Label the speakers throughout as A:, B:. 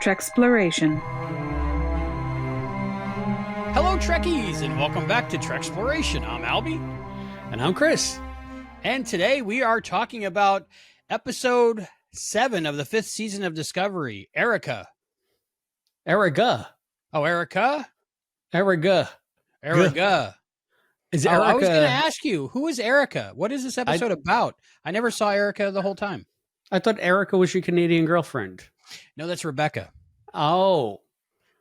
A: Treksploration.
B: Hello, Trekkies, and welcome back to Treksploration. I'm Albie.
C: And I'm Chris.
B: And today we are talking about episode 7 of the 5th season of Discovery, Erigah.
C: Erigah.
B: Oh, Erigah?
C: Erigah.
B: Erigah.
C: Is
B: I was
C: Erigah?
B: going to ask you, who is Erigah? What is this episode about? I never saw Erigah the whole time.
C: I thought Erica was your Canadian girlfriend.
B: No, that's Rebecca.
C: Oh.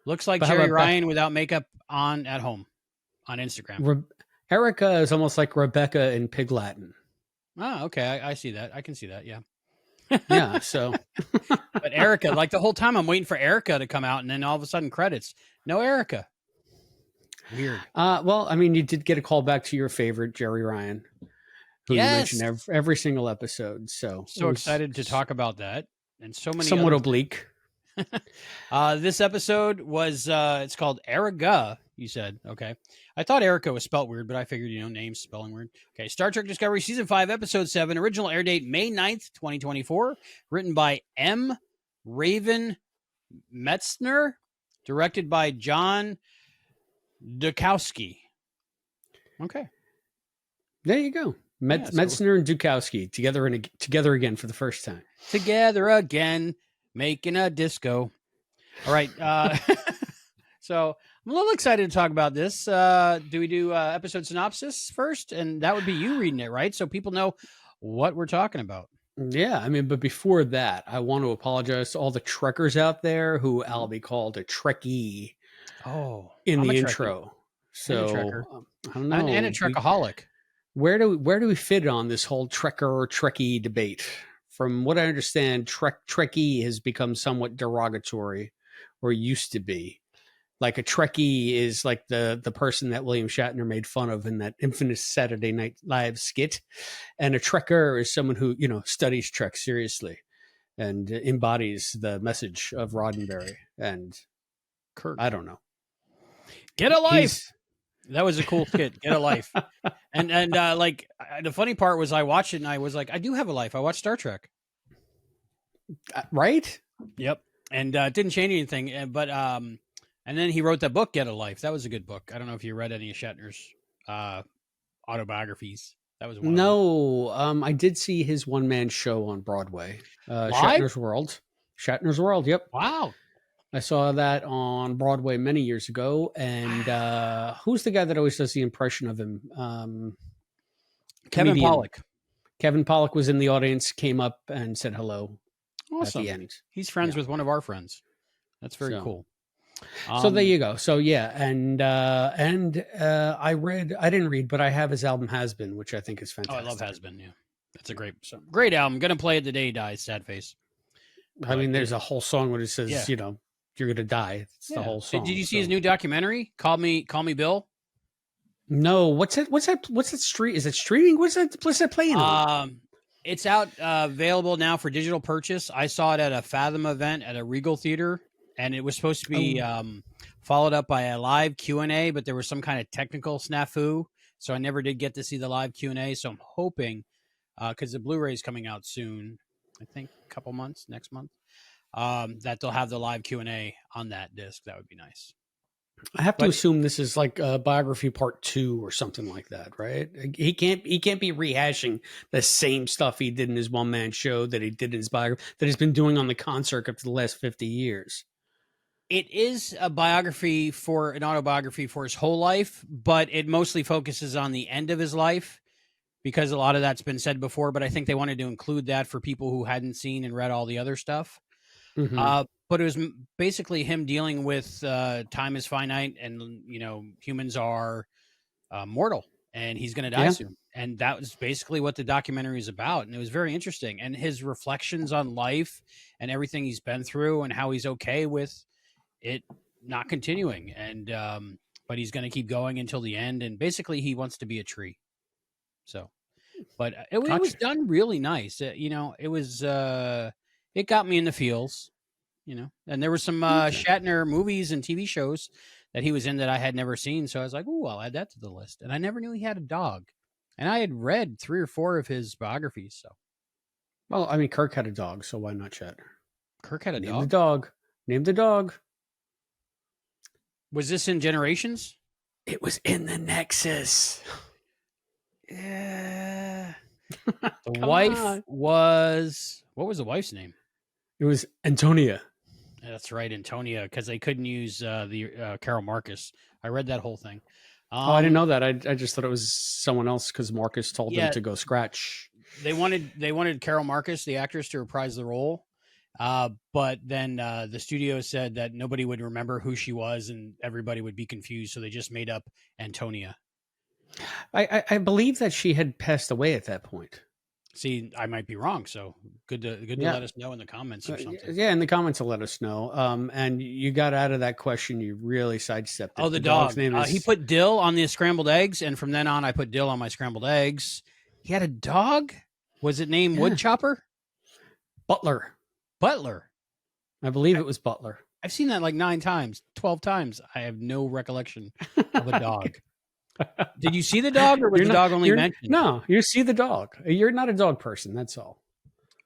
B: Looks like
C: But how
B: Jerry
C: about
B: Ryan without makeup on at home on Instagram.
C: Erica is almost like Rebecca in Pig Latin.
B: Oh, okay. I see that. I can see that. Yeah.
C: Yeah, so.
B: But Erigah, like the whole time I'm waiting for Erigah to come out, and then all of a sudden credits. No Erigah. Weird.
C: Well, I mean, you did get a call back to your favorite, Jerry Ryan, who you mentioned every single episode. So
B: excited to talk about that. And so many
C: somewhat oblique.
B: This episode was, it's called Erigah, you said. Okay. I thought Erica was spelled weird, but I figured, names, spelling weird. Okay. Star Trek Discovery Season 5, Episode 7, original air date May 9th, 2024, written by M. Raven Metzner, directed by John Dukowski. Okay.
C: There you go. Metzner and Dukowski together again for the first time.
B: Together again, making a disco. All right. So I'm a little excited to talk about this. Do we do episode synopsis first? And that would be you reading it, right? So people know what we're talking about.
C: Yeah, I mean, but before that, I want to apologize to all the Trekkers out there who Albie called a Trekkie in the intro. So I don't know.
B: And a Trekaholic.
C: Where do we fit on this whole Trekker or Trekkie debate? From what I understand, Trekkie has become somewhat derogatory, or used to be. Like a Trekkie is like the person that William Shatner made fun of in that infamous Saturday Night Live skit. And a Trekker is someone who, studies Trek seriously and embodies the message of Roddenberry and
B: Kirk.
C: I don't know.
B: Get a life. That was a cool skit. Get a life. And the funny part was I watched it and I was like, I do have a life. I watched Star Trek.
C: Right?
B: Yep. And it didn't change anything. But and then he wrote that book, Get a Life. That was a good book. I don't know if you read any of Shatner's autobiographies. That was one.
C: No, I did see his one-man show on Broadway. Shatner's World. Shatner's World, yep.
B: Wow.
C: I saw that on Broadway many years ago. And who's the guy that always does the impression of him?
B: Kevin Pollak.
C: Kevin Pollak was in the audience, came up and said hello at the end.
B: He's friends with one of our friends. That's very cool.
C: So there you go. So yeah, and I didn't read, but I have his album Has Been, which I think is fantastic.
B: Oh, I love Has Been. Yeah, that's a great album. Gonna play it the day he dies. Sad face.
C: I mean, there's a whole song where it says, you're gonna die. It's the whole song.
B: Did you see his new documentary? Call Me Bill.
C: No, what's that street? Is it streaming? What's that playing on?
B: It's out available now for digital purchase. I saw it at a Fathom event at a Regal Theater. And it was supposed to be followed up by a live Q&A, but there was some kind of technical snafu. So I never did get to see the live Q&A. So I'm hoping, because the Blu-ray is coming out soon, I think a couple months, next month, that they'll have the live Q&A on that disc. That would be nice.
C: I have to assume this is like a biography part 2 or something like that, right? He can't be rehashing the same stuff he did in his one-man show that he did in his biography, that he's been doing on the concert for the last 50 years.
B: It is an autobiography for his whole life, but it mostly focuses on the end of his life because a lot of that's been said before, but I think they wanted to include that for people who hadn't seen and read all the other stuff. Mm-hmm. But it was basically him dealing with time is finite and, humans are mortal and he's going to die soon. And that was basically what the documentary is about. And it was very interesting. And his reflections on life and everything he's been through and how he's okay with it not continuing, and but he's going to keep going until the end, and basically he wants to be a tree. So, but it was done really nice. It was it got me in the feels. And there were some Shatner movies and TV shows that he was in that I had never seen, so I was like, "Ooh, I'll add that to the list." And I never knew he had a dog, and I had read 3 or 4 of his biographies. So,
C: well, I mean, Kirk had a dog, so why not Shatner?
B: Kirk had a
C: Name
B: dog.
C: the dog. Name the dog.
B: Was this in Generations?
C: It was in the Nexus.
B: Yeah. The
C: Come
B: wife
C: on.
B: was, what was the wife's name?
C: It was Antonia.
B: That's right, Antonia, because they couldn't use the Carol Marcus. I read that whole thing.
C: I didn't know that. I just thought it was someone else because Marcus told them to go scratch.
B: They wanted Carol Marcus, the actress, to reprise the role, but then the studio said that nobody would remember who she was and everybody would be confused, so they just made up Antonia.
C: I believe that she had passed away at that point.
B: See, I might be wrong, so good to let us know in the comments or something.
C: Yeah, in the comments to let us know. And you got out of that question. You really sidestepped it.
B: Oh, the dog's name is... he put Dill on the scrambled eggs, and from then on, I put Dill on my scrambled eggs. He had a dog? Was it named Woodchopper?
C: Butler.
B: I
C: believe it was Butler.
B: I've seen that like 9 times, 12 times. I have no recollection of a dog. Did you see the dog, or was the dog only mentioned?
C: No, you see the dog. You're not a dog person. That's all.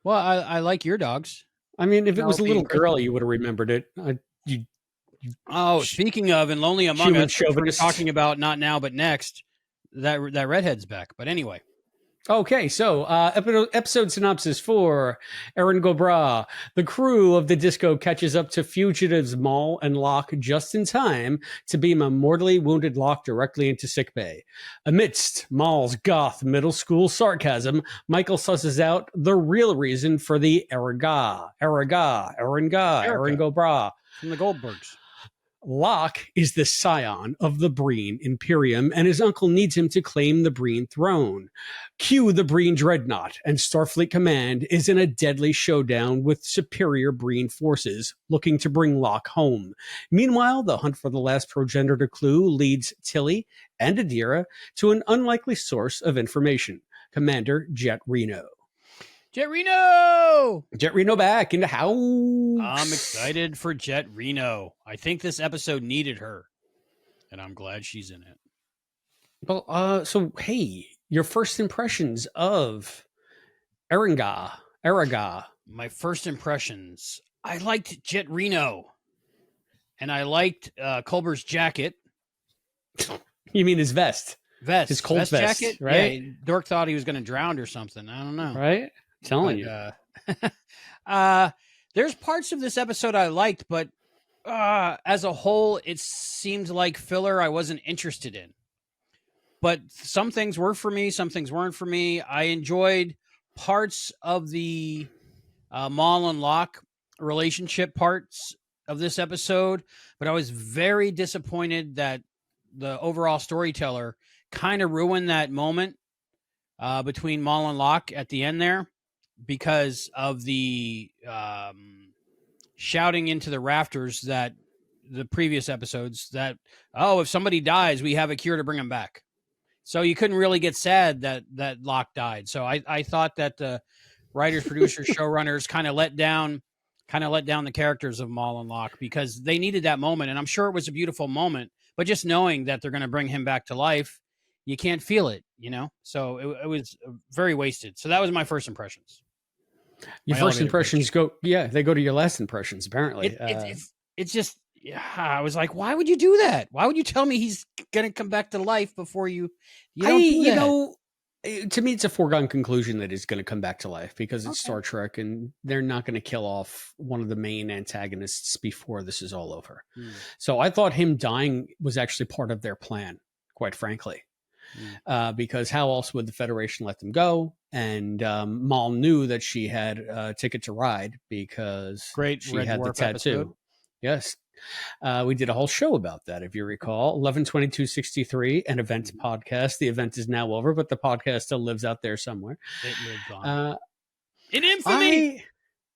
B: Well, I like your dogs.
C: I mean, if it was a little girl, you would have remembered it.
B: Speaking of, in Lonely Among Us, we're talking about not now, but next, that redhead's back. But anyway.
C: Okay, so episode synopsis for Erigah Bra. The crew of the disco catches up to fugitives Maul and Locke just in time to beam a mortally wounded Locke directly into sickbay. Amidst Maul's goth middle school sarcasm, Michael susses out the real reason for the Erigah Bra.
B: From the Goldbergs.
C: Locke is the scion of the Breen Imperium, and his uncle needs him to claim the Breen throne. Cue the Breen Dreadnought, and Starfleet Command is in a deadly showdown with superior Breen forces, looking to bring Locke home. Meanwhile, the hunt for the last progenitor clue leads Tilly and Adira to an unlikely source of information, Commander Jet Reno. Jet Reno back in the house.
B: I'm excited for Jet Reno. I think this episode needed her, and I'm glad she's in it.
C: Well, so hey, your first impressions of Erigah.
B: My first impressions. I liked Jet Reno, and I liked Culber's jacket.
C: You mean his vest? His cold vest
B: jacket,
C: right?
B: Yeah, Dork thought he was going to drown or something. I don't know.
C: Right? Telling you.
B: There's parts of this episode I liked, but as a whole, it seemed like filler I wasn't interested in. But some things were for me, some things weren't for me. I enjoyed parts of the Maul and Locke relationship parts of this episode, but I was very disappointed that the overall storyteller kind of ruined that moment between Maul and Locke at the end there, because of the shouting into the rafters that the previous episodes that, if somebody dies, we have a cure to bring him back. So you couldn't really get sad that Locke died. So I thought that the writers, producers, showrunners kind of let down the characters of Maul and Locke, because they needed that moment. And I'm sure it was a beautiful moment, but just knowing that they're going to bring him back to life, you can't feel it, So it was very wasted. So that was my first impressions.
C: Your first impressions they go to your last impressions, apparently.
B: It's just, I was like, why would you do that? Why would you tell me he's going to come back to life before you don't do that?
C: To me, it's a foregone conclusion that he's going to come back to life, because it's Star Trek, and they're not going to kill off one of the main antagonists before this is all over. So I thought him dying was actually part of their plan, quite frankly. Because how else would the Federation let them go? And Maul knew that she had a ticket to ride because she had the tattoo. Episode. Yes. We did a whole show about that, if you recall. 11/22/63, an event podcast. The event is now over, but the podcast still lives out there somewhere.
B: It lives on. In infamy!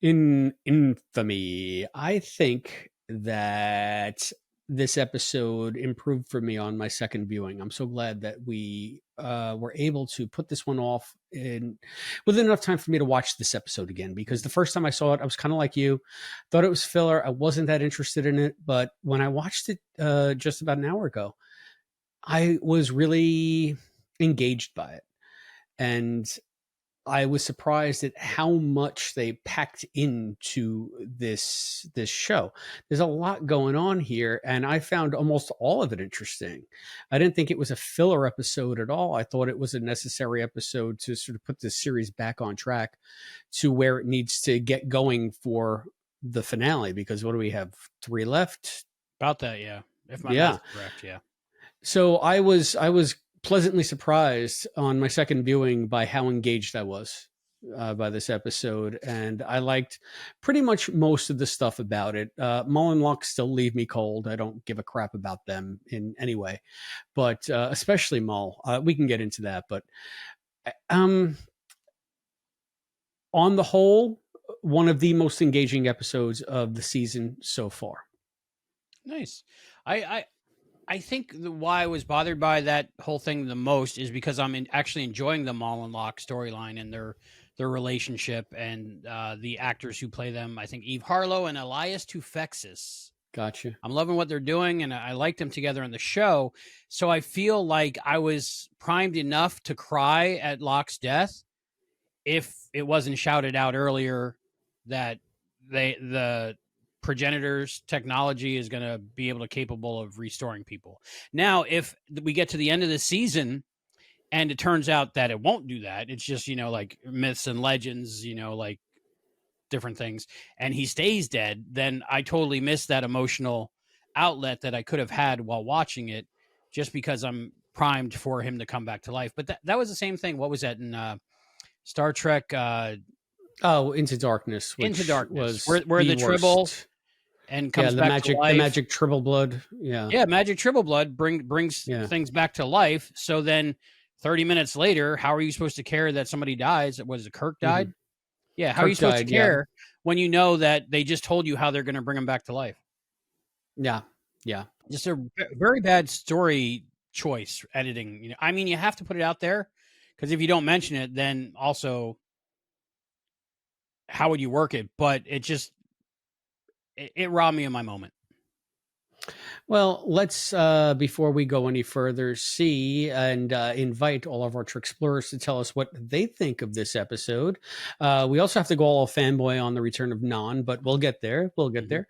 C: In infamy. I think that this episode improved for me on my second viewing. I'm so glad that we were able to put this one off within enough time for me to watch this episode again, because the first time I saw it, I was kind of like you, thought it was filler. I wasn't that interested in it, but when I watched it just about an hour ago, I was really engaged by it. And I was surprised at how much they packed into this show. There's a lot going on here, and I found almost all of it interesting. I didn't think it was a filler episode at all. I thought it was a necessary episode to sort of put this series back on track to where it needs to get going for the finale. Because what do we have? 3 left?
B: About that, yeah. If my math is correct, yeah.
C: So I was pleasantly surprised on my second viewing by how engaged I was by this episode, and I liked pretty much most of the stuff about it. Mull and Locke still leave me cold. I don't give a crap about them in any way, but especially Mull. We can get into that, but on the whole, one of the most engaging episodes of the season so far.
B: Nice. I think why I was bothered by that whole thing the most is because I'm actually enjoying the Mull and Locke storyline and their relationship and the actors who play them. I think Eve Harlow and Elias Toufexis.
C: Gotcha.
B: I'm loving what they're doing, and I like them together in the show. So I feel like I was primed enough to cry at Locke's death if it wasn't shouted out earlier that the progenitors technology is going to be capable of restoring people. Now, if we get to the end of the season and it turns out that it won't do that, it's just, like myths and legends, like different things, and he stays dead, then I totally missed that emotional outlet that I could have had while watching it, just because I'm primed for him to come back to life. But that was the same thing. What was that in Star Trek?
C: Into Darkness.
B: Into Darkness, where the Tribble and comes back to life.
C: The magic Tribble blood. Yeah,
B: magic Tribble blood brings things back to life. So then 30 minutes later, how are you supposed to care that somebody dies? Was it Kirk died? Mm-hmm. Yeah, how are you supposed to care when you know that they just told you how they're going to bring him back to life?
C: Yeah.
B: Just a very bad story choice editing. I mean, you have to put it out there, because if you don't mention it, then also how would you work it? But it robbed me of my moment.
C: Well, let's, before we go any further, see and invite all of our Treksplorers to tell us what they think of this episode. We also have to go all fanboy on the return of Non, but we'll get there. There.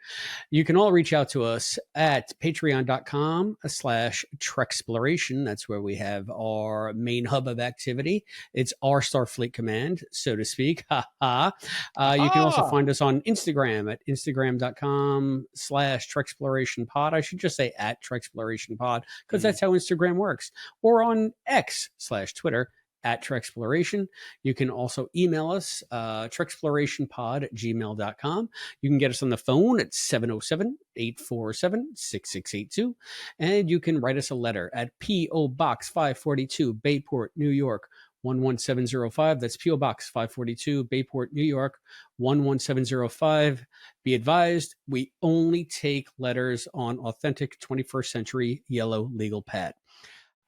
C: You can all reach out to us at patreon.com/Treksplloration. That's where we have our main hub of activity. It's our Starfleet command, so to speak. You can also find us on Instagram at instagram.com/TrekSplorationPod. I should just say at TrekSplorationPod, because that's how Instagram works. Or on X/Twitter at Treksploration. You can also email us, TrekSplorationPod@gmail.com. You can get us on the phone at 707-847-6682. And you can write us a letter at P.O. Box 542, Bayport, New York, 11705. That's P.O. Box 542, Bayport, New York, 11705. Be advised, we only take letters on authentic 21st century yellow legal pad.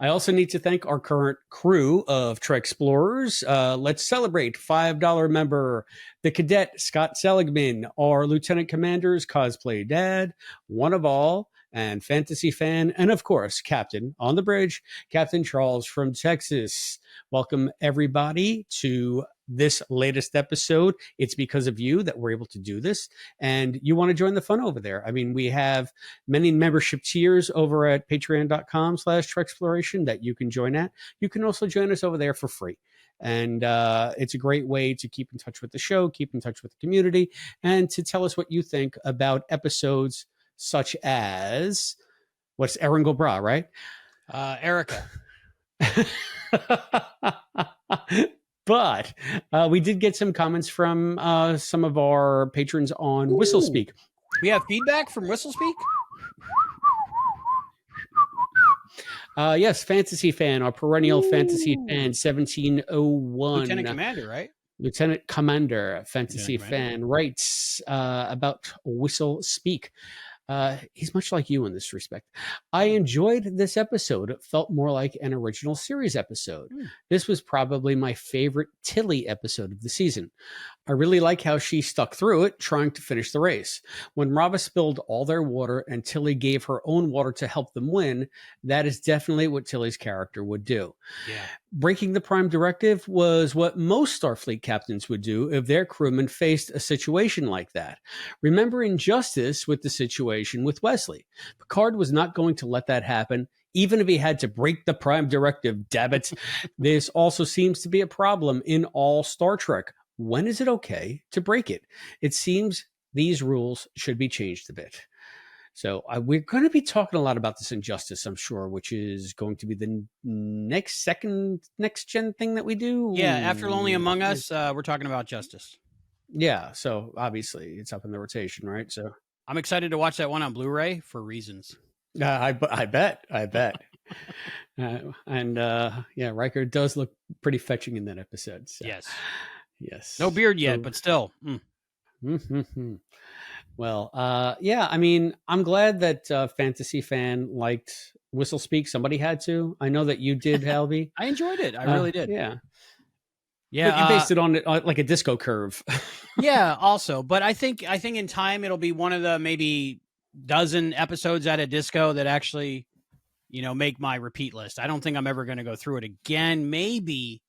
C: I also need to thank our current crew of Treksplorers. Let's celebrate $5 member, the cadet Scott Seligman, our lieutenant commander's cosplay dad, one of all, and fantasy fan, and of course, Captain on the bridge, Captain Charles from Texas. Welcome everybody to this latest episode. It's because of you that we're able to do this, and you want to join the fun over there. I mean, we have many membership tiers over at patreon.com/Treksplloration that you can join at. You can also join us over there for free. And it's a great way to keep in touch with the show, keep in touch with the community, and to tell us what you think about episodes such as, what's Eringel Bra, right?
B: Erigah.
C: But we did get some comments from some of our patrons on Whistlespeak.
B: We have feedback from Whistlespeak?
C: Yes, Fantasy Fan, our perennial Fantasy Fan, 1701.
B: Lieutenant Commander, right?
C: Lieutenant Commander, Fantasy Fan, writes about Whistlespeak. He's much like you in this respect. I enjoyed this episode. It felt more like an original series episode. This was probably my favorite Tilly episode of the season. I really like how she stuck through it, trying to finish the race. When Rava spilled all their water and Tilly gave her own water to help them win, that is definitely what Tilly's character would do.
B: Yeah.
C: Breaking the Prime Directive was what most Starfleet captains would do if their crewmen faced a situation like that. Remember Injustice with the situation with Wesley. Picard was not going to let that happen, even if he had to break the Prime Directive, damn it. This also seems to be a problem in all Star Trek. When is it okay to break it? It seems these rules should be changed a bit. So we're going to be talking a lot about this Injustice, I'm sure, which is going to be the next gen thing that we do.
B: Yeah, after Lonely Among Us, we're talking about Justice.
C: Yeah, so obviously it's up in the rotation, right? So
B: I'm excited to watch that one on Blu-ray for reasons.
C: I bet. Yeah, Riker does look pretty fetching in that episode. So. Yes.
B: No beard yet, but still.
C: Mm-hmm. Well, yeah, I mean, I'm glad that Fantasy Fan liked Whistle Speak. Somebody had to. I know that you did, Albie.
B: I enjoyed it. I really did.
C: Yeah.
B: Yeah.
C: But you based it on like a disco curve.
B: Yeah, also. But I think in time it'll be one of the maybe dozen episodes at a disco that actually, make my repeat list. I don't think I'm ever going to go through it again. Maybe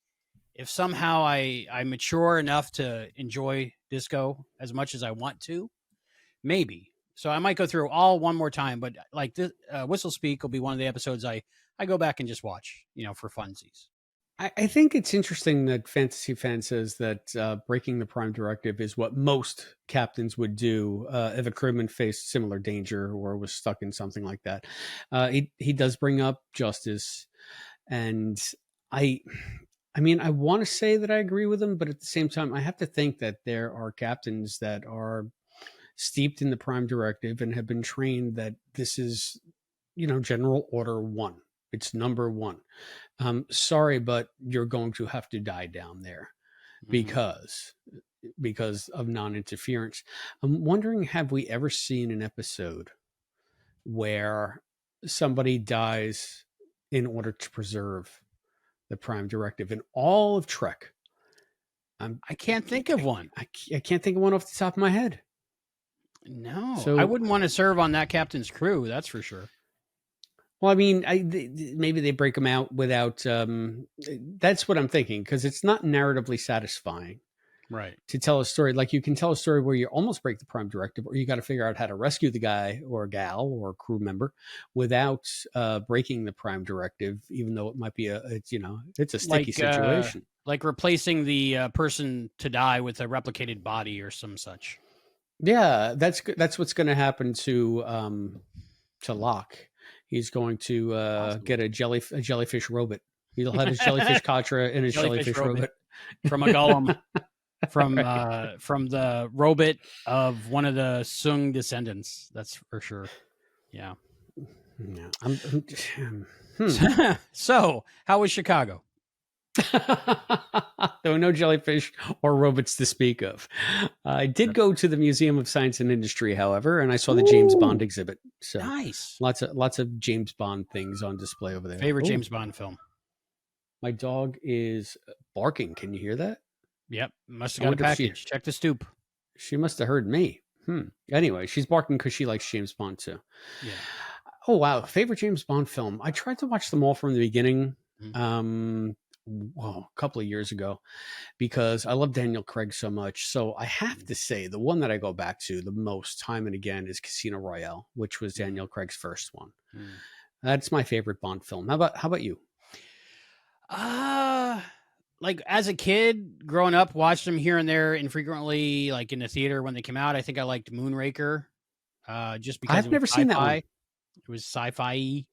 B: if somehow I mature enough to enjoy disco as much as I want to, maybe. So I might go through all one more time, but like this, Whistle Speak will be one of the episodes I go back and just watch, for funsies.
C: I think it's interesting that Fantasy Fan says that breaking the Prime Directive is what most captains would do if a crewman faced similar danger or was stuck in something like that. He does bring up Justice, and I mean, I want to say that I agree with him, but at the same time, I have to think that there are captains that are steeped in the Prime Directive and have been trained that this is, General Order 1. It's number 1. Sorry, but you're going to have to die down there because of non-interference. I'm wondering, have we ever seen an episode where somebody dies in order to preserve the Prime Directive in all of Trek?
B: I can't think of one.
C: I can't think of one off the top of my head.
B: No, so, I wouldn't want to serve on that captain's crew. That's for sure.
C: Well, I mean, maybe they break them out without. That's what I'm thinking, because it's not narratively satisfying,
B: right?
C: To tell a story like you can tell a story where you almost break the Prime Directive, or you got to figure out how to rescue the guy or gal or crew member without breaking the Prime Directive, even though it might be it's a sticky situation,
B: like replacing the person to die with a replicated body or some such.
C: Yeah, that's what's going to happen to Locke. He's going to get a jellyfish robot. He'll have his jellyfish Katra and his jellyfish robot
B: from a golem from the robot of one of the Sung descendants. That's for sure. Yeah. So, how was Chicago?
C: There were no jellyfish or robots to speak of. I did go to the Museum of Science and Industry, however, and I saw the James Bond exhibit. So
B: nice.
C: Lots of James Bond things on display over there.
B: Favorite James Bond film?
C: My dog is barking. Can you hear that?
B: Yep. Must have got a package. Check the stoop.
C: She must have heard me. Anyway, she's barking because she likes James Bond too.
B: Yeah.
C: Oh, wow. Favorite James Bond film? I tried to watch them all from the beginning. A couple of years ago, because I love Daniel Craig so much. So I have to say the one that I go back to the most time and again is Casino Royale, which was Daniel Craig's first one. That's my favorite Bond film. How about you?
B: Like as a kid growing up, watched them here and there infrequently, like in the theater when they came out. I think I liked Moonraker, just because
C: I've never seen that one.
B: It was sci-fi.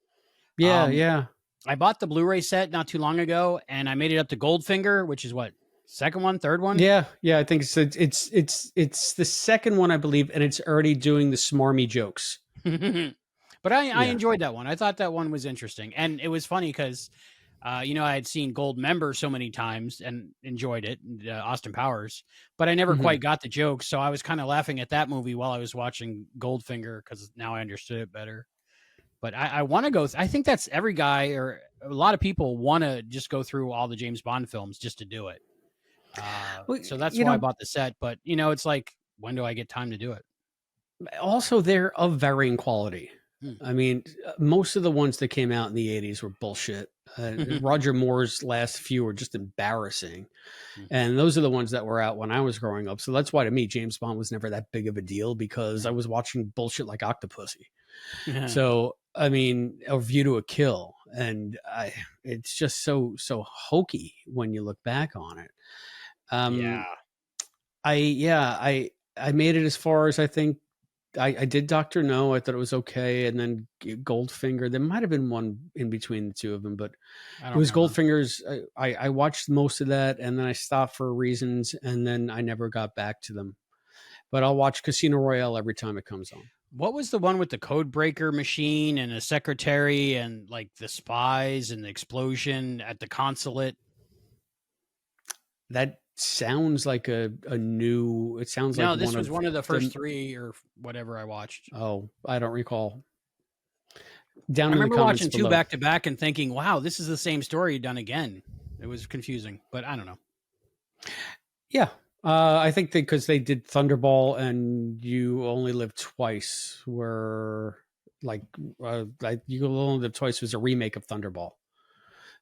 C: Yeah.
B: I bought the Blu-ray set not too long ago, and I made it up to Goldfinger, which is what, second one, third one?
C: Yeah. I think it's the second one, I believe, and it's already doing the smarmy jokes.
B: But I enjoyed that one. I thought that one was interesting, and it was funny because, I had seen Gold Member so many times and enjoyed it, Austin Powers, but I never quite got the jokes, so I was kind of laughing at that movie while I was watching Goldfinger because now I understood it better. But I want to go. I think that's every guy or a lot of people want to just go through all the James Bond films just to do it.
C: Well,
B: So that's
C: you
B: why I
C: know,
B: bought the set. But it's like, when do I get time to do it?
C: also they're of varying quality.
B: Hmm.
C: I mean, most of the ones that came out in the 80s were bullshit. Roger Moore's last few were just embarrassing. And those are the ones that were out when I was growing up. So that's why to me, James Bond was never that big of a deal because I was watching bullshit like Octopussy. So, I mean, A View to a Kill. And it's just so hokey when you look back on it.
B: Yeah.
C: I made it as far as I think I did Doctor No. I thought it was okay, and then Goldfinger. There might have been one in between the two of them, but
B: I
C: it
B: don't
C: was
B: remember.
C: Goldfinger's. I watched most of that, and then I stopped for reasons, and then I never got back to them. But I'll watch Casino Royale every time it comes on.
B: What was the one with the code breaker machine and a secretary and like the spies and the explosion at the consulate?
C: That sounds like a new. It sounds like
B: No, this
C: one
B: was
C: of
B: one of the first
C: the.
B: three or whatever I watched.
C: Oh, I don't recall.
B: I
C: Down in the
B: remember
C: comments
B: watching two
C: below.
B: back to back and thinking, wow, this is the same story done again. It was confusing, but I don't know.
C: Yeah. I think because they did Thunderball and You Only Live Twice, where like You Only Live Twice was a remake of Thunderball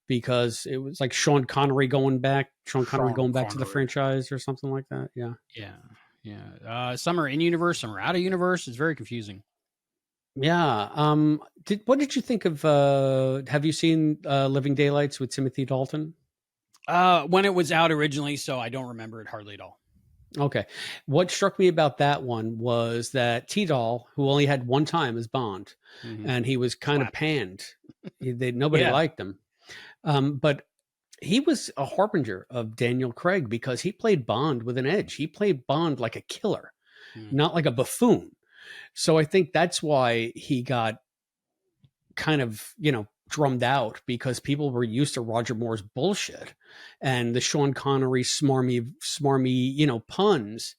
C: because it was like Sean Connery going back to the
B: Connery.
C: franchise or something like that. Yeah.
B: Yeah. Yeah. Some are in universe, some are out of universe. It's very confusing.
C: Yeah. What did you think of have you seen Living Daylights with Timothy Dalton?
B: When it was out originally, so I don't remember it hardly at all.
C: Okay. What struck me about that one was that T-Doll, who only had one time as Bond, and he was kind of
B: Slap.
C: panned. Nobody
B: Yeah.
C: liked him. But he was a harbinger of Daniel Craig because he played Bond with an edge. He played Bond like a killer, not like a buffoon. So I think that's why he got kind of, drummed out because people were used to Roger Moore's bullshit and the Sean Connery smarmy, puns.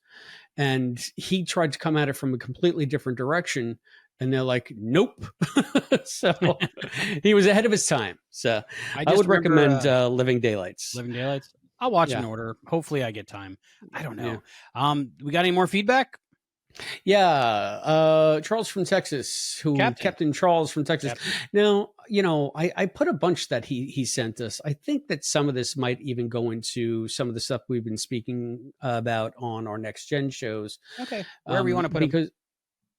C: And he tried to come at it from a completely different direction. And they're like, nope. So he was ahead of his time. So I would recommend Living Daylights.
B: Living Daylights. I'll watch in order. Hopefully I get time. I don't know. Yeah. We got any more feedback?
C: Yeah, Charles from Texas, Captain Charles from Texas. Captain. Now, I put a bunch that he sent us. I think that some of this might even go into some of the stuff we've been speaking about on our next gen shows.
B: Okay, wherever you want to put
C: because,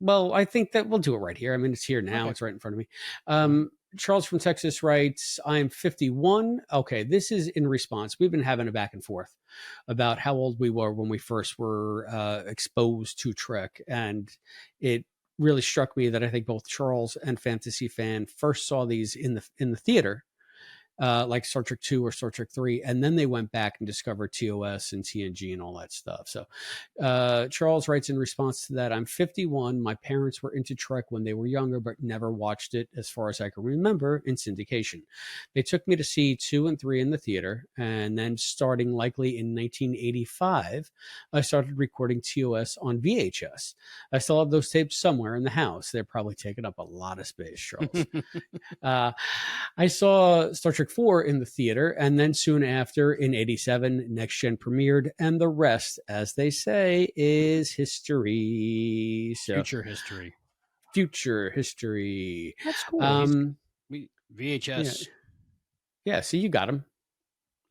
C: well, I think that we'll do it right here. I mean, it's here now. Okay. It's right in front of me. Charles from Texas writes, I'm 51. Okay, this is in response. We've been having a back and forth about how old we were when we first were exposed to Trek. And it really struck me that I think both Charles and Fantasy Fan first saw these in the theater, like Star Trek 2 or Star Trek 3, and then they went back and discovered TOS and TNG and all that stuff. So Charles writes in response to that, I'm 51. My parents were into Trek when they were younger, but never watched it as far as I can remember in syndication. They took me to see 2 and 3 in the theater, and then starting likely in 1985, I started recording TOS on VHS. I still have those tapes somewhere in the house. They're probably taking up a lot of space, Charles. I saw Star Trek 4 in the theater, and then soon after in 87 Next Gen premiered, and the rest, as they say, is history. So,
B: future history. That's cool. VHS.
C: Yeah, see, you got him.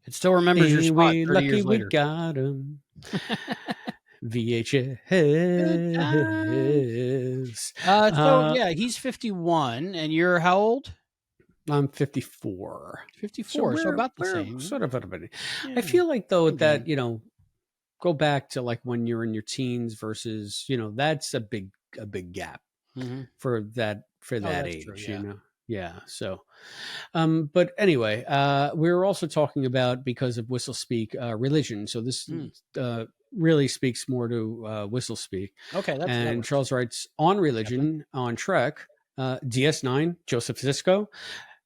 B: It still remembers your spot 30
C: lucky
B: years later.
C: We got him. VHS.
B: Yeah, he's 51, and you're how old?
C: I'm 54.
B: 54, so about the same.
C: Sort of. Yeah. I feel like though that go back to like when you're in your teens versus that's a big gap for that age. True, yeah. So, but anyway, we were also talking about because of Whistle Speak religion. So this really speaks more to Whistle Speak.
B: Okay,
C: and Charles writes on religion on Trek. DS9 Joseph Sisko.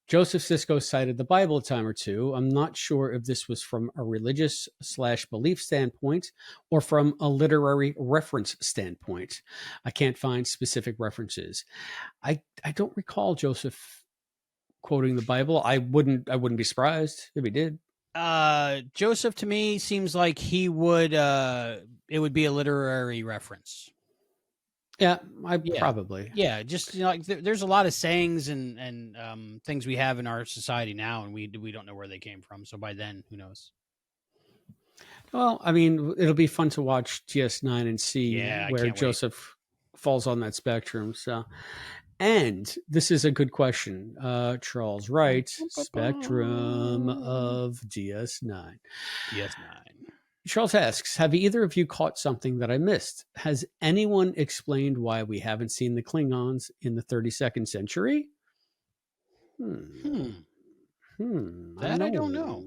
C: Joseph Sisko cited the Bible a time or two. I'm not sure if this was from a religious / belief standpoint or from a literary reference standpoint. I can't find specific references. I don't recall Joseph quoting the Bible. I wouldn't be surprised if he did.
B: Joseph to me seems like he would. It would be a literary reference.
C: Yeah,
B: Yeah.
C: probably.
B: Yeah, just like there's a lot of sayings and things we have in our society now, and we don't know where they came from. So by then, who knows?
C: Well, I mean, it'll be fun to watch DS9 and see
B: Yeah, I
C: where
B: can't wait.
C: Joseph falls on that spectrum. So, and this is a good question. Charles writes, spectrum of DS9.
B: DS9.
C: Charles asks, have either of you caught something that I missed? Has anyone explained why we haven't seen the Klingons in the 32nd century?
B: That
C: I
B: I don't know.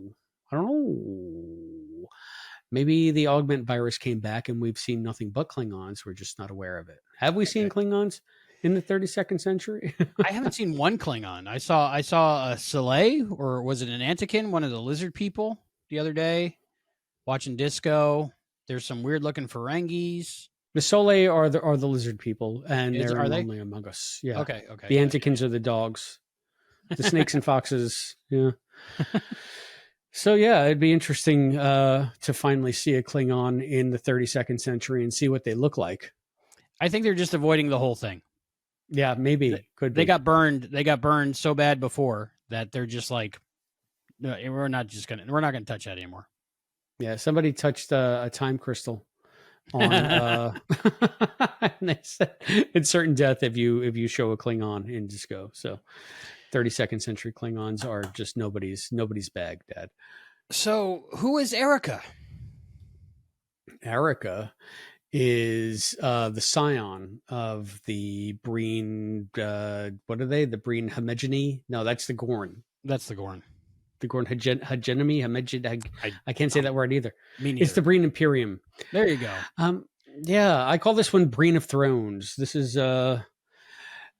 C: I don't know. Maybe the augment virus came back and we've seen nothing but Klingons. We're just not aware of it. Have we seen Klingons in the 32nd century?
B: I haven't seen one Klingon. I saw a Soleil, or was it an Antikin, one of the lizard people, the other day, watching Disco. There's some weird looking Ferengis.
C: The Soleil are the lizard people, and they're
B: Are they?
C: only among us. Yeah.
B: Okay.
C: The Antikins are the dogs. The snakes and foxes. Yeah. So yeah, it'd be interesting to finally see a Klingon in the 32nd century and see what they look like.
B: I think they're just avoiding the whole thing.
C: Yeah, maybe. Could be.
B: They got burned so bad before that they're just like, no, we're not gonna touch that anymore.
C: Yeah, somebody touched a time crystal on and they said it's certain death if you show a Klingon in Disco. So 32nd century Klingons are just nobody's bag, Dad.
B: So who is Erigah?
C: Erigah is the scion of the Breen. What are they? The Breen Homogeny? No, that's the Gorn.
B: That's the Gorn.
C: The Gorn Hegemony. I can't say that word either.
B: Me neither.
C: It's the Breen Imperium.
B: There you go.
C: Yeah, I call this one Breen of Thrones. This is all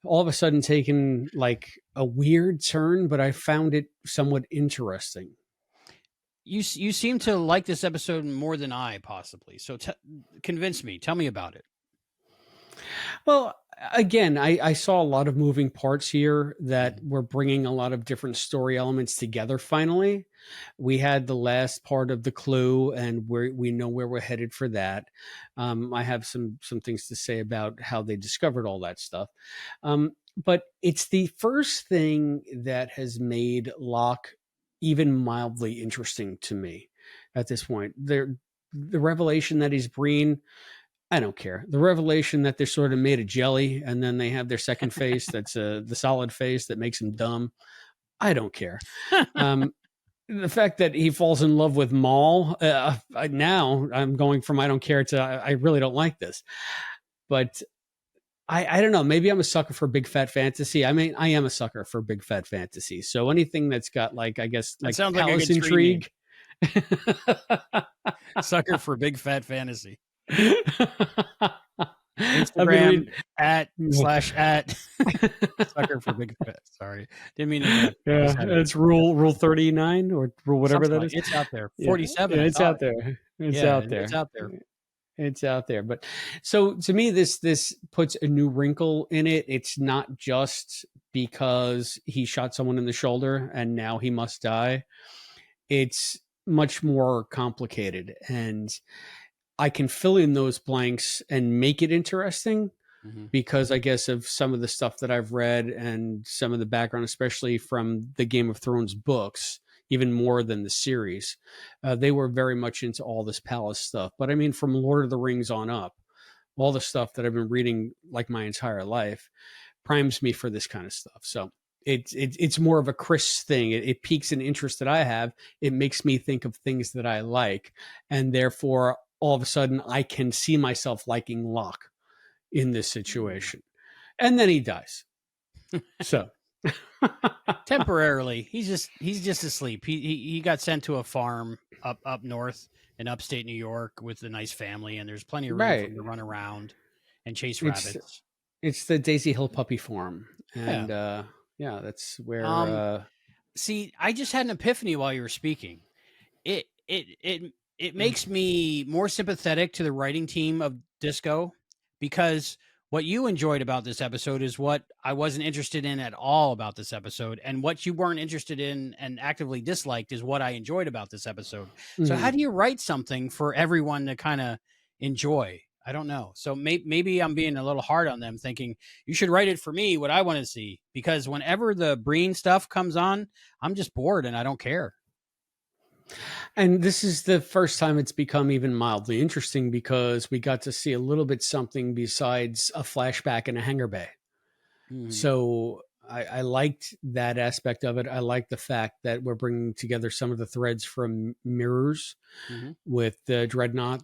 C: of a sudden taken like a weird turn, but I found it somewhat interesting.
B: You seem to like this episode more than I possibly. So convince me. Tell me about it.
C: Well, again, I saw a lot of moving parts here that were bringing a lot of different story elements together. Finally, we had the last part of the clue, and we know where we're headed for that. I have some things to say about how they discovered all that stuff. But it's the first thing that has made Locke even mildly interesting to me at this point. The revelation that he's Breen, I don't care. The revelation that they're sort of made of jelly and then they have their second face that's the solid face that makes him dumb, I don't care. The fact that he falls in love with Maul, now I'm going from I don't care to I really don't like this. But I don't know. Maybe I'm a sucker for big fat fantasy. I mean, I am a sucker for big fat fantasy. So anything that's got like, I guess, like palace intrigue.
B: Sucker for big fat fantasy. Instagram @ sucker for big fat. Sorry, didn't mean to.
C: Yeah, it's rule 39 or rule whatever that is.
B: It's out there. 47.
C: Yeah, it's out there. It's out there.
B: It's out there.
C: It's out there. But so to me, this puts a new wrinkle in it. It's not just because he shot someone in the shoulder and now he must die. It's much more complicated, and I can fill in those blanks and make it interesting because I guess of some of the stuff that I've read and some of the background, especially from the Game of Thrones books, even more than the series. They were very much into all this palace stuff. But I mean, from Lord of the Rings on up, all the stuff that I've been reading like my entire life primes me for this kind of stuff. So it's more of a Chris thing. It piques an interest that I have. It makes me think of things that I like. And therefore, all of a sudden, I can see myself liking Locke in this situation. And then he dies. So...
B: temporarily, he's just asleep. He got sent to a farm up north in upstate New York with a nice family, and there's plenty of room for him to run around and chase rabbits. It's
C: the Daisy Hill Puppy Farm, and that's where.
B: See, I just had an epiphany while you were speaking. It makes me more sympathetic to the writing team of Disco, because what you enjoyed about this episode is what I wasn't interested in at all about this episode. And what you weren't interested in and actively disliked is what I enjoyed about this episode. So how
C: Mhm.
B: do you write something for everyone to kind of enjoy? I don't know. So maybe I'm being a little hard on them, thinking you should write it for me, what I want to see, because whenever the Breen stuff comes on, I'm just bored and I don't care.
C: And this is the first time it's become even mildly interesting because we got to see a little bit something besides a flashback in a hangar bay.
B: Mhm.
C: So I liked that aspect of it. I like the fact that we're bringing together some of the threads from Mirrors
B: Mhm.
C: with the Dreadnought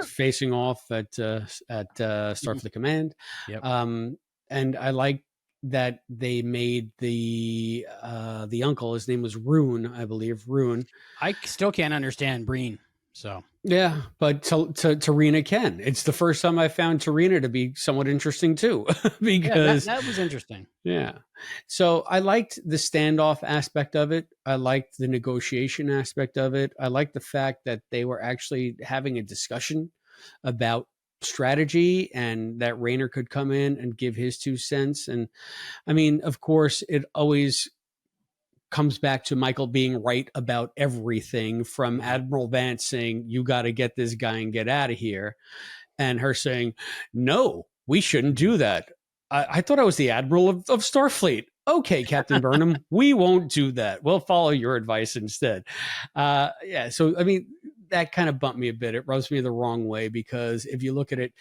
C: facing off at Starfleet Command,
B: Yep.
C: um, and I like that they made the uncle. His name was Rune, I believe. Rune.
B: I still can't understand Breen. So
C: Yeah, but to Tarina can. It's the first time I found Tarina to be somewhat interesting too,
B: yeah, that
C: because
B: that was interesting.
C: yeah. So I liked the standoff aspect of it. I liked the negotiation aspect of it. I liked the fact that they were actually having a discussion about strategy and that Rayner could come in and give his 2 cents. And I mean, of course, it always comes back to Michael being right about everything, from
B: Mhm.
C: Admiral Vance saying, "You got to get this guy and get out of here," and her saying, "No, we shouldn't do that. I thought I was the Admiral of Starfleet." Okay, Captain Burnham, we won't do that. We'll follow your advice instead. Yeah, so I mean, that kind of bumped me a bit. It rubs me the wrong way because if you look at it,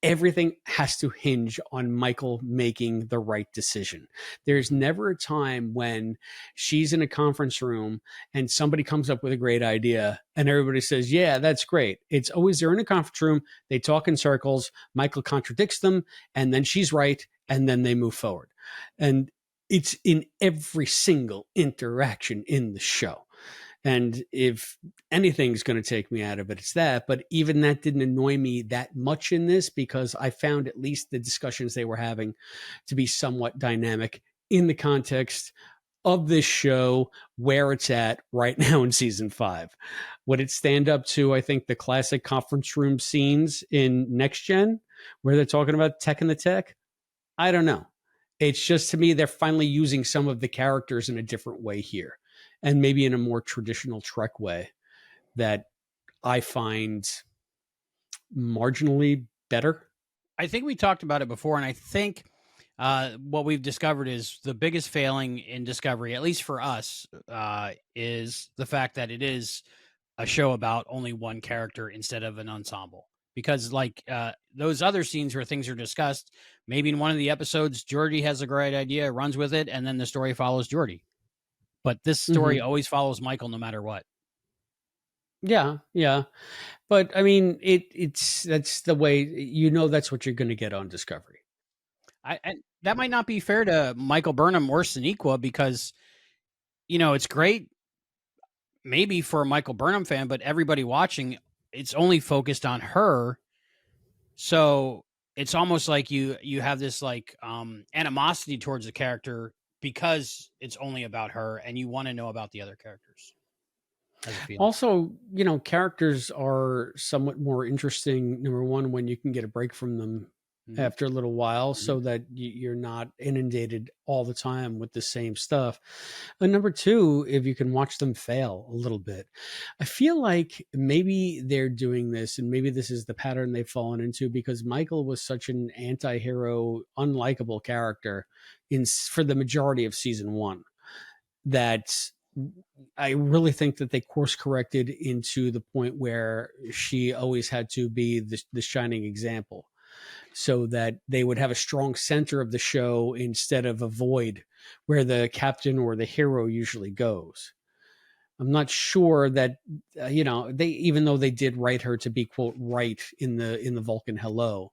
C: everything has to hinge on Michael making the right decision. There's
B: Mhm.
C: never a time when she's in a conference room and somebody comes up with a great idea and everybody says, "Yeah, that's great." It's always they're in a conference room, they talk in circles, Michael contradicts them, and then she's right, and then they move forward. And it's in every single interaction in the show. And if anything's going to take me out of it, it's that. But even that didn't annoy me that much in this because I found at least the discussions they were having to be somewhat dynamic in the context of this show, where it's at right now in season 5. Would it stand up to, I think, the classic conference room scenes in Next Gen where they're talking about tech and the tech? I don't know. It's just to me, they're finally using some of the characters in a different way here, and maybe in a more traditional Trek way that I find marginally better.
B: I think we talked about it before, and I think what we've discovered is the biggest failing in Discovery, at least for us, is the fact that it is a show about only one character instead of an ensemble. Because, like those other scenes where things are discussed, maybe in one of the episodes, Geordi has a great idea, runs with it, and then the story follows Geordi. But this story
C: Hmm.
B: always follows Michael no matter what.
C: Yeah, yeah, but I mean, it's that's the way that's what you're going to get on Discovery.
B: And that might not be fair to Michael Burnham or Sonequa because it's great maybe for a Michael Burnham fan, but everybody watching, it's only focused on her. So it's almost like you have this like animosity towards the character because it's only about her and you want to know about the other characters as a feeling.
C: Also, characters are somewhat more interesting, number one, when you can get a break from them
B: Mm-hmm.
C: after a little while
B: Mm-hmm.
C: so that you're not inundated all the time with the same stuff. And number two, if you can watch them fail a little bit. I feel like maybe they're doing this and maybe this is the pattern they've fallen into because Michael was such an anti-hero, unlikable character for the majority of season 1 that I really think that they course corrected into the point where she always had to be the shining example so that they would have a strong center of the show instead of a void where the captain or the hero usually goes. I'm not sure that they, even though they did write her to be quote right in the Vulcan hello,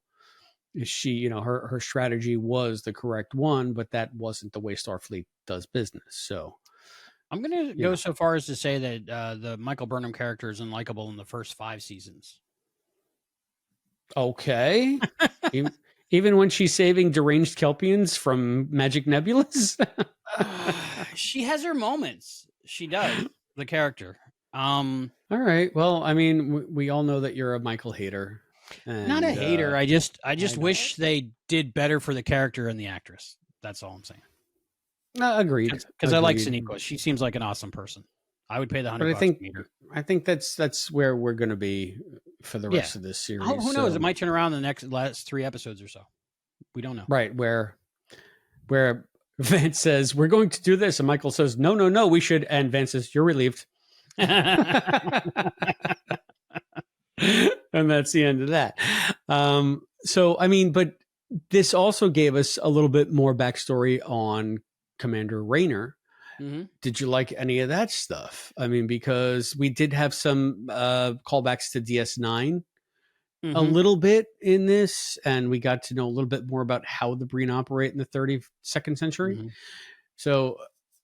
C: she, her strategy was the correct one, but that wasn't the way Starfleet does business. So,
B: I'm going to
C: you
B: go
C: know,
B: so far as to say that the Michael Burnham character is unlikable in the first 5 seasons.
C: okay. Even, even when she's saving deranged Kelpians from magic nebulas.
B: She has her moments. She does, the character.
C: All right. Well, I mean, we all know that you're a Michael hater. And,
B: Not a hater. I just
C: know.
B: wish they did better for the character and the actress. That's all I'm saying.
C: Agreed.
B: Because I like Sonequa. She seems like an awesome person. I would pay the $100 to meet her.
C: I think that's where we're going to be for the rest of this series.
B: Who knows? It might turn around in the last 3 episodes or so. We don't know.
C: Right, where Vance says, we're going to do this. And Michael says, no, we should. And Vance says, you're relieved. And that's the end of that. So, I mean, but this also gave us a little bit more backstory on Commander Raynor. Mm-hmm. Did you like any of that stuff? I mean, because we did have some callbacks to DS9 a little bit in this, and we got to know a little bit more about how the Breen operate in the 32nd century. Mm-hmm. So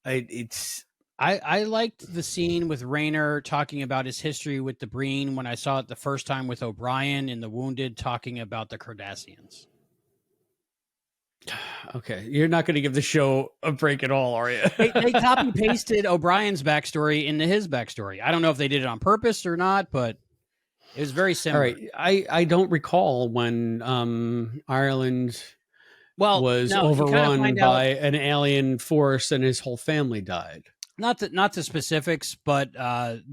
B: I liked the scene with Raynor talking about his history with the Breen when I saw it the first time with O'Brien in The Wounded talking about the Cardassians.
C: Okay, you're not going to give the show a break at all, are you?
B: They copy pasted O'Brien's backstory into his backstory. I don't know if they did it on purpose or not, but it was very similar.
C: All right, I don't recall when Ireland was overrun by an alien force and his whole family died.
B: Not the specifics, but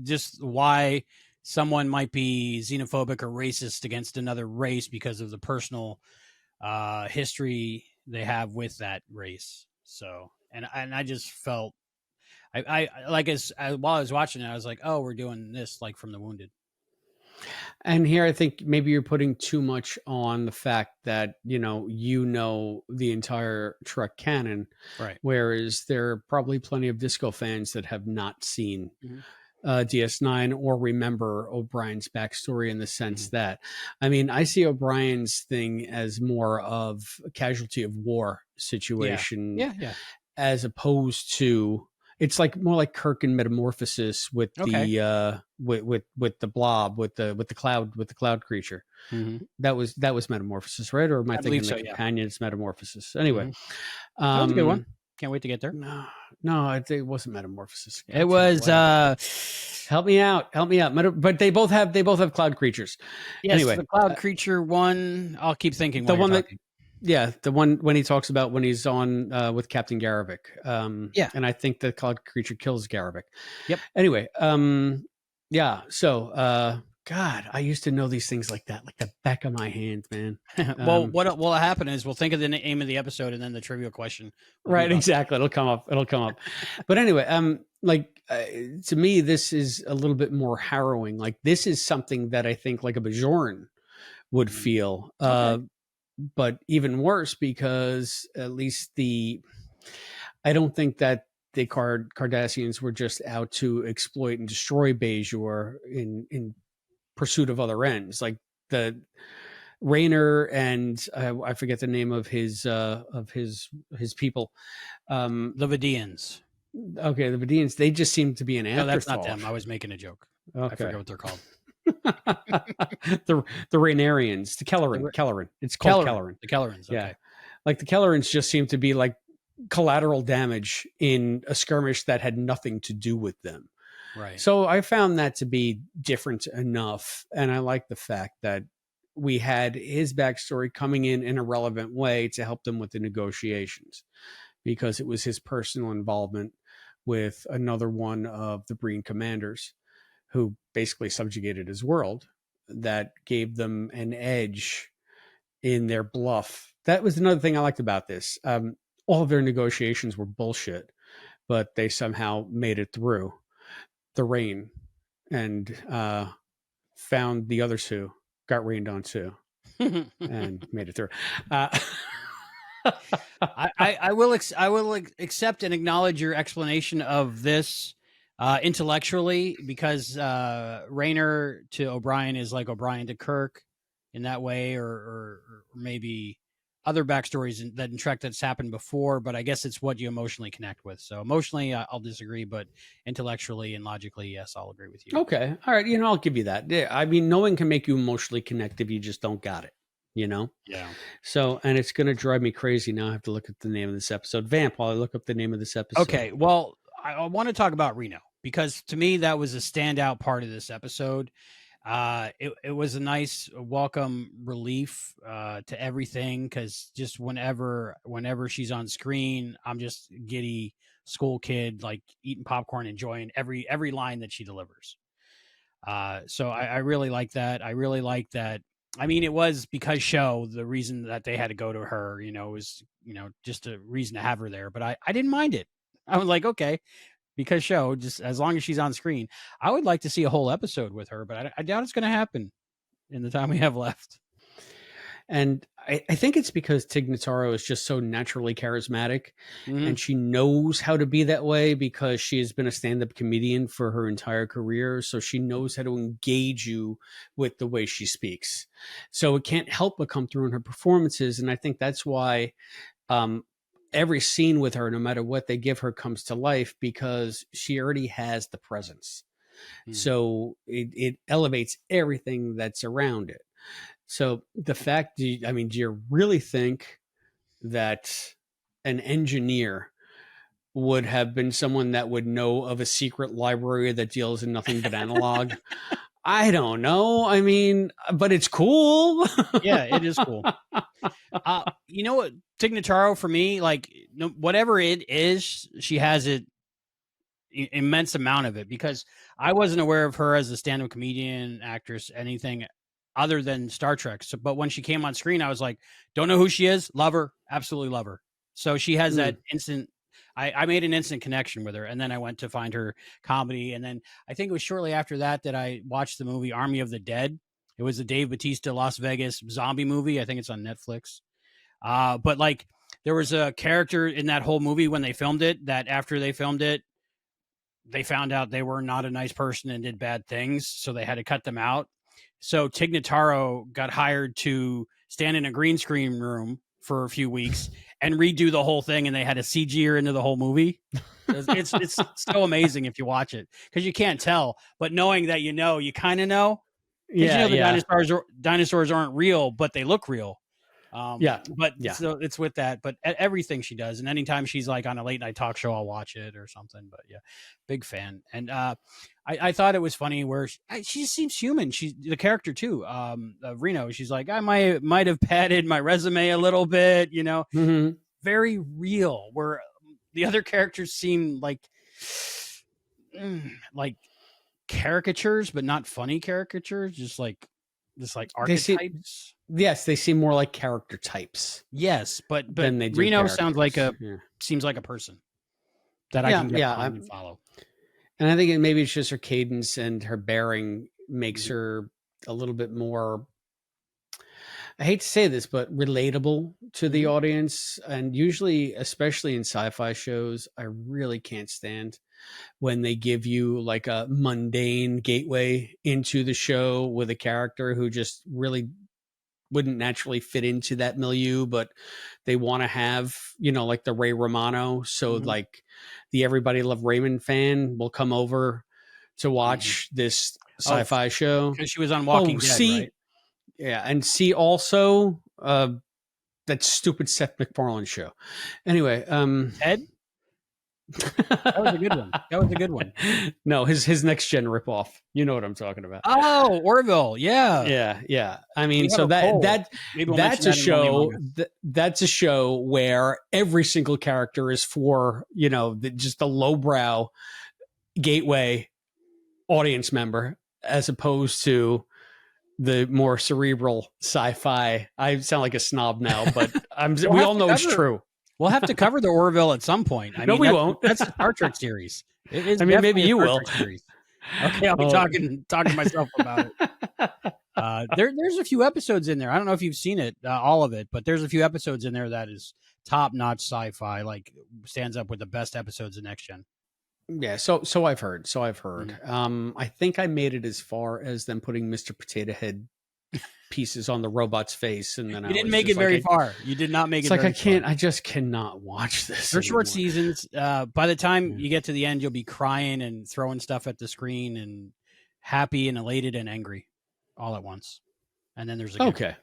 B: just why someone might be xenophobic or racist against another race because of the personal history they have with that race. So, and I just felt, I like while I was watching it, I was like, oh, we're doing this like from The Wounded.
C: And here, I think maybe you're putting too much on the fact that, you know the entire Trek canon,
B: right?
C: Whereas there are probably plenty of Disco fans that have not seen DS9 or remember O'Brien's backstory in the sense that, I mean, I see O'Brien's thing as more of a casualty of war situation, as opposed to. It's like more like Kirk in Metamorphosis with the with the blob with the cloud creature. Mm-hmm. That was Metamorphosis, right? Or am I thinking the companion's Metamorphosis? Anyway,
B: that was a good one. Can't wait to get there.
C: No, it wasn't Metamorphosis.
B: It was.
C: Help me out. But they both have cloud creatures.
B: Yes, anyway, the cloud creature one. I'll keep thinking.
C: The one that. Yeah, the one when he talks about when he's on with Captain Garrovick. And I think the cloud creature kills Garrovick.
B: Yep.
C: Anyway, so God, I used to know these things like that, like the back of my hand, man.
B: Well, what will happen is we'll think of the name of the episode and then the trivia question.
C: Right, exactly. It'll come up. But anyway, to me, this is a little bit more harrowing. Like this is something that I think like a Bajoran would feel. But even worse because at least I don't think that the Cardassians were just out to exploit and destroy Bajor in pursuit of other ends. Like the Raynor and I forget the name of his people.
B: The Vidians.
C: Okay, the Vidians. They just seem to be an afterthought.
B: No, that's not them. I was making a joke. Okay. I forget what they're called.
C: the Raynarians, the Kelleran. It's called Kelleran.
B: The Kellerans. Okay.
C: Yeah, like the Kellerans just seem to be like collateral damage in a skirmish that had nothing to do with them.
B: Right.
C: So I found that to be different enough, and I like the fact that we had his backstory coming in a relevant way to help them with the negotiations, because it was his personal involvement with another one of the Breen commanders, who basically subjugated his world, that gave them an edge in their bluff. That was another thing I liked about this. All of their negotiations were bullshit, but they somehow made it through the rain and found the others who got rained on too and made it through.
B: I will accept and acknowledge your explanation of this intellectually, because Raynor to O'Brien is like O'Brien to Kirk in that way, or maybe other backstories in Trek that's happened before, but I guess it's what you emotionally connect with. So emotionally, I'll disagree, but intellectually and logically, yes, I'll agree with you.
C: Okay. All right. I'll give you that. Yeah. I mean, no one can make you emotionally connect if you just don't got it,
B: Yeah.
C: So, and it's going to drive me crazy now. I have to look at the name of this episode. Vamp, while I look up the name of this episode.
B: Okay. Well, I want to talk about Reno, because to me, that was a standout part of this episode. It was a nice welcome relief to everything, because just whenever she's on screen, I'm just giddy school kid, like eating popcorn, enjoying every line that she delivers. So I really like that. I really like that. I mean, it was because show the reason that they had to go to her, was, just a reason to have her there. But I didn't mind it. I was like, okay, because show, just as long as she's on screen. I would like to see a whole episode with her, but I doubt it's going to happen in the time we have left.
C: And I think it's because Tig Notaro is just so naturally charismatic, and she knows how to be that way because she has been a stand-up comedian for her entire career. So she knows how to engage you with the way she speaks. So it can't help but come through in her performances. And I think that's why every scene with her, no matter what they give her, comes to life, because she already has the presence. So it elevates everything that's around it. So the fact, do you really think that an engineer would have been someone that would know of a secret library that deals in nothing but analog? I don't know. I mean, but it's cool.
B: Yeah, it is cool. You know what? Tig Notaro, for me, like, whatever it is, she has it, immense amount of it, because I wasn't aware of her as a stand-up comedian, actress, anything other than Star Trek. So, but when she came on screen, I was like, don't know who she is, love her, absolutely love her. So she has that instant. I made an instant connection with her, and then I went to find her comedy, and then I think it was shortly after that I watched the movie Army of the Dead. It was the Dave Bautista Las Vegas zombie movie. I think it's on Netflix. But like, there was a character in that whole movie when they filmed it, that after they filmed it, they found out they were not a nice person and did bad things, so they had to cut them out. So Tig Notaro got hired to stand in a green screen room for a few weeks and redo the whole thing, and they had a CG her into the whole movie. It's so amazing if you watch it, because you can't tell, but knowing that, you kind of know. Yeah, the dinosaurs aren't real, but they look real. So it's with that, but everything she does, and anytime she's like on a late night talk show, I'll watch it or something. But yeah, big fan. And I thought it was funny where she seems human. She's the character too. Reno, she's like, I might have padded my resume a little bit, very real, where the other characters seem like caricatures, but not funny caricatures, just like archetypes.
C: Yes, they seem more like character types.
B: Yes, but Reno sounds like seems like a person that I can get and follow.
C: And I think maybe it's just her cadence and her bearing makes her a little bit more, I hate to say this, but relatable to the audience. And usually, especially in sci-fi shows, I really can't stand when they give you like a mundane gateway into the show with a character who just really wouldn't naturally fit into that milieu, but they want to have, like the Ray Romano. So like the Everybody Love Raymond fan will come over to watch this sci-fi show.
B: Because she was on Walking Dead, right?
C: Yeah. And see also that stupid Seth MacFarlane show. Anyway,
B: Ed? That was a good one.
C: No, his Next Gen ripoff. You know what I'm talking about.
B: Oh, Orville. Yeah.
C: Yeah. I mean, so that's a show. That's a show where every single character is for, just the lowbrow gateway audience member, as opposed to the more cerebral sci-fi. I sound like a snob now, but we all know it's true.
B: We'll have to cover the Orville at some point.
C: We won't.
B: That's a Star Trek series. It is.
C: Maybe you will.
B: Okay, I'll be talking to myself about it. There's a few episodes in there. I don't know if you've seen it, all of it, but there's a few episodes in there that is top-notch sci-fi. Like, stands up with the best episodes of Next Gen.
C: Yeah. So I've heard. I think I made it as far as them putting Mr. Potato Head pieces on the robot's face, and then
B: you didn't make it very far. You did not make it.
C: It's like I just cannot watch this.
B: They're short seasons. By the time you get to the end, you'll be crying and throwing stuff at the screen, and happy and elated and angry all at once. And then there's a
C: okay.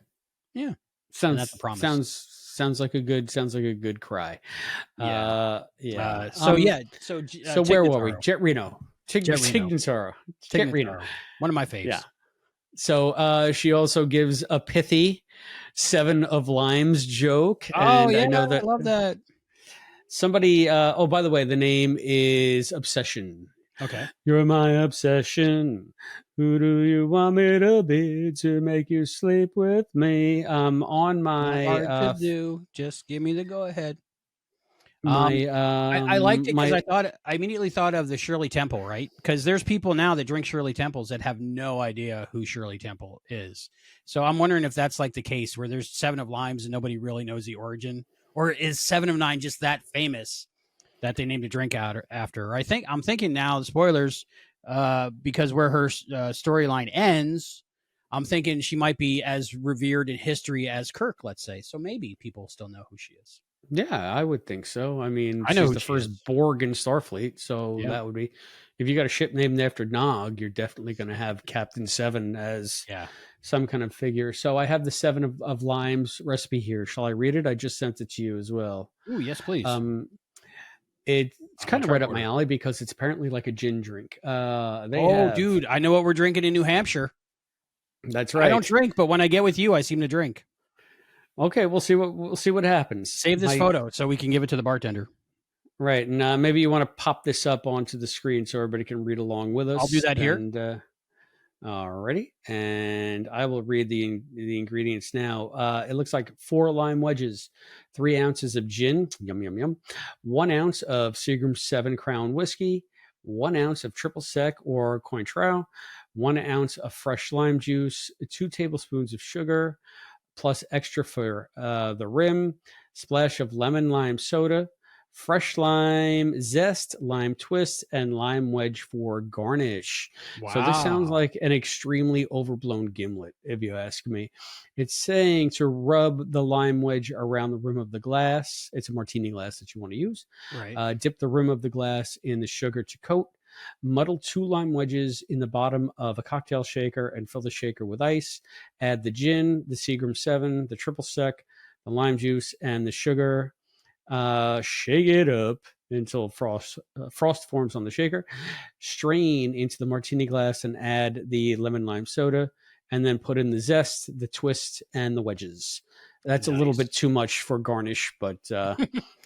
B: Yeah,
C: that's a promise. Sounds like a good cry.
B: Yeah.
C: So where were we?
B: Jet Reno.
C: Tig Notaro.
B: One of my faves.
C: Yeah. So she also gives a pithy 7 of limes joke.
B: Oh
C: And
B: yeah,
C: I know
B: I
C: that
B: love that.
C: somebody, oh, by the way, the name is Obsession.
B: Okay.
C: You're my obsession. Who do you want me to be to make you sleep with me? On
B: Not
C: my
B: hard to do. Just give me the go ahead.
C: my
B: I liked it because
C: my
B: I immediately thought of the Shirley Temple, right? Because there's people now that drink Shirley Temples that have no idea who Shirley Temple is. So I'm wondering if that's like the case where there's 7 of limes and nobody really knows the origin, or is 7 of 9 just that famous that they named a drink out after? I'm thinking now the spoilers, because where her storyline ends, I'm thinking she might be as revered in history as Kirk, let's say. So maybe people still know who she is.
C: Yeah, I would think so. I mean,
B: I know
C: she's
B: who
C: the
B: she
C: first
B: is.
C: Borg in Starfleet, so
B: Yeah,
C: that would be if you got a ship named after Nog, you're definitely going to have Captain Seven as
B: yeah.
C: some kind of figure. So I have the 7 of limes recipe here. Shall I read it? I just sent it to you as well.
B: Ooh, yes, please.
C: Um, it's
B: On my
C: kind of right up
B: tricorder.
C: my alley because it's apparently like a gin drink. They
B: Oh,
C: have
B: dude, I know what we're drinking in New Hampshire.
C: that's
B: I don't
C: right.
B: drink, but when I get with you, I seem to drink.
C: Okay, we'll see what happens.
B: Save this
C: My
B: photo so we can give it to the bartender.
C: right, and maybe you want to pop this up onto the screen so everybody can read along with
B: I'll do
C: us.
B: that here.
C: And alrighty, and I will read the ingredients now. It looks like 4 lime wedges, 3 ounces of gin, yum yum yum, 1 ounce of Seagram's 7 Crown whiskey, 1 ounce of triple sec or Cointreau, 1 ounce of fresh lime juice, 2 tablespoons of sugar, plus extra for the rim, splash of lemon lime soda, fresh lime zest, lime twist, and lime wedge for garnish. So this sounds
B: Wow.
C: like an extremely overblown gimlet, if you ask me. It's saying to rub the lime wedge around the rim of the glass. It's a martini glass that you want to use.
B: Right.
C: Dip the rim of the glass in the sugar to coat. Muddle 2 lime wedges in the bottom of a cocktail shaker and fill the shaker with ice. Add the gin, the Seagram 7, the triple sec, the lime juice, and the sugar. Shake it up until frost forms on the shaker. Strain into the martini glass and add the lemon lime soda, and then put in the zest, the twist, and the wedges. That's a little
B: Nice.
C: bit too much for garnish, but I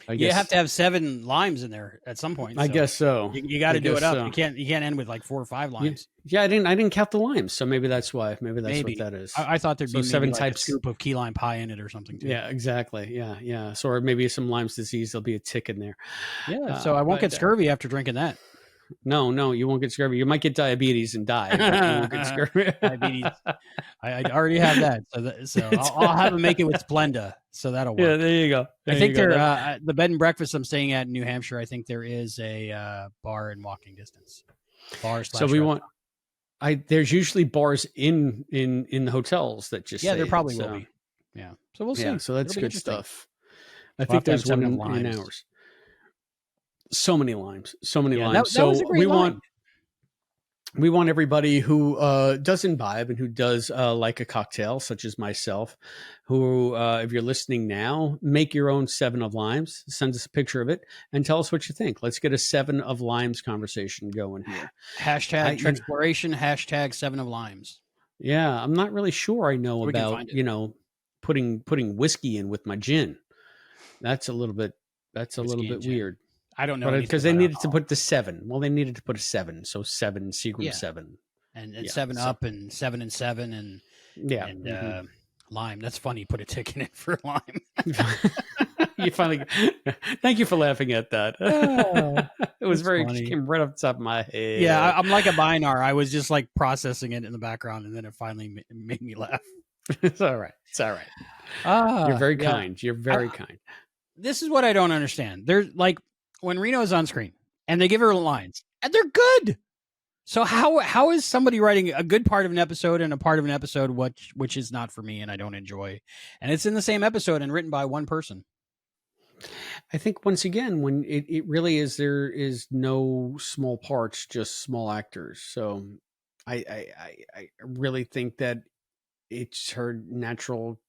B: You have
C: guess
B: to have 7 limes in there at some point.
C: I
B: So
C: guess so.
B: you got
C: I
B: to do it
C: guess
B: up.
C: so.
B: You can't end with like 4 or 5
C: Yeah,
B: limes.
C: yeah. I didn't count the limes, so maybe that's why. Maybe that's what
B: Maybe.
C: that is.
B: I thought there'd
C: So
B: be maybe
C: 7
B: like a
C: types.
B: scoop of key lime pie in it or something too.
C: Yeah, exactly. Yeah. So or maybe some Lyme's disease. There'll be a tick in there.
B: Yeah. So I won't
C: But
B: get scurvy after drinking that.
C: no, you won't get scurvy. You might get diabetes and die, but you won't get scurvy.
B: Diabetes. I already have that. So I'll have them make it with Splenda. So that'll work.
C: Yeah, there you go.
B: I think the bed and breakfast I'm staying at in New Hampshire. I think there is a bar in walking distance. Bar
C: So we want. There's usually bars in the hotels that just
B: there probably
C: it,
B: will be. Yeah. So we'll see.
C: Yeah, so that's good stuff. I
B: We'll
C: think there's one
B: in
C: in ours. So many limes.
B: That
C: So
B: was a great line.
C: we want everybody who does imbibe and who does like a cocktail, such as myself, who, if you're listening now, make your own 7 of limes, send us a picture of it, and tell us what you think. Let's get a 7 of limes conversation going here.
B: Hashtag Treksploration, hashtag 7 of limes.
C: Yeah, I'm not really sure I know
B: So
C: about, putting whiskey in with my gin. That's a little bit weird.
B: I don't know,
C: because they needed to put the 7. Well, they needed to put a 7, so 7 Seagram 7,
B: and 7 Up and 7 and 7 and lime. That's funny. Put a tick in it for lime.
C: You finally. Thank you for laughing at that. It was very funny. Came right off the top of my head.
B: Yeah, I'm like a Binar. I was just like processing it in the background, and then it finally made me laugh.
C: It's all right. You're very kind. You're very kind.
B: This is what I don't understand. There's like when Reno's on screen and they give her lines and they're good. So how is somebody writing a good part of an episode and a part of an episode which is not for me and I don't enjoy, and it's in the same episode and written by one person?
C: I think once again, when it really is, there is no small parts, just small actors. So I really think that it's her natural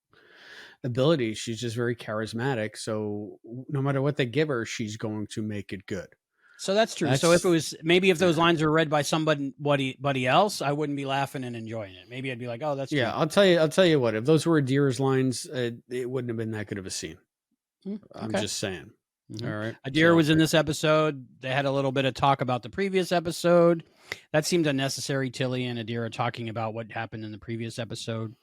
C: ability. She's just very charismatic. So no matter what they give her, she's going to make it good.
B: So that's true. So if it was maybe if those lines were read by somebody else, I wouldn't be laughing and enjoying it. Maybe I'd be like, "Oh, that's
C: yeah."
B: cute.
C: I'll tell you what. If those were Adira's lines, it wouldn't have been that good of a scene. I'm
B: Okay.
C: just saying. All right.
B: Adira was in this episode. They had a little bit of talk about the previous episode. That seemed unnecessary. Tilly and Adira talking about what happened in the previous episode.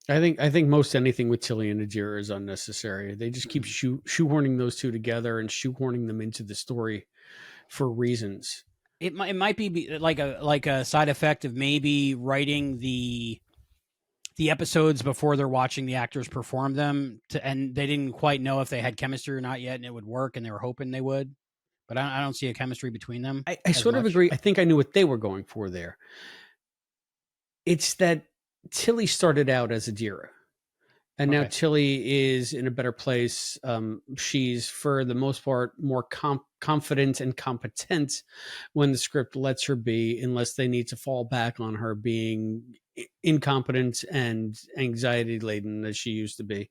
C: I think most anything with Tilly and Adira is unnecessary. They just keep shoehorning those two together and shoehorning them into the story for reasons.
B: It might be like a side effect of maybe writing the episodes before they're watching the actors perform them, and they didn't quite know if they had chemistry or not yet, and it would work, and they were hoping they would. But I don't see a chemistry between them.
C: I sort of agree. I think I knew what they were going for there. It's that Tilly started out as Adira, and now Tilly is in a better place. She's, for the most part, more confident and competent when the script lets her be, unless they need to fall back on her being incompetent and anxiety laden as she used to be.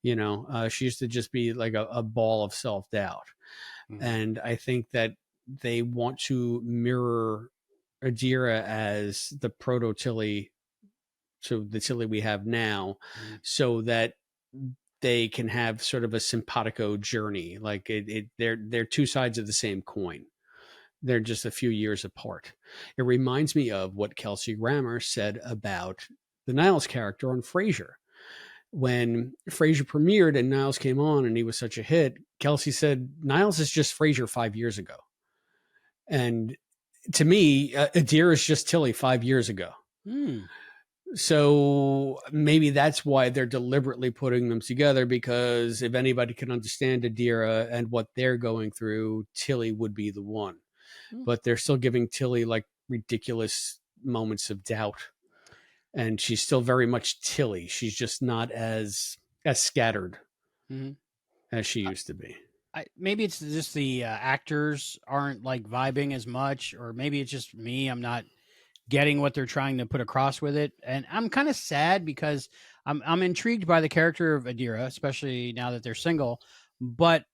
C: She used to just be like a ball of self-doubt. And I think that they want to mirror Adira as the proto Tilly, so the Tilly we have now, so that they can have sort of a simpatico journey. Like they're two sides of the same coin. They're just a few years apart. It reminds me of what Kelsey Grammer said about the Niles character on Frasier. When Frasier premiered and Niles came on and he was such a hit, Kelsey said, Niles is just Frasier 5 years ago. And to me, Adira is just Tilly 5 years ago. So maybe that's why they're deliberately putting them together, because if anybody can understand Adira and what they're going through, Tilly would be the one. But they're still giving Tilly like ridiculous moments of doubt. And she's still very much Tilly. She's just not as scattered as she used to be.
B: Maybe it's just the actors aren't like vibing as much, or maybe it's just me. I'm not getting what they're trying to put across with it, and I'm kind of sad because I'm intrigued by the character of Adira, especially now that they're single. But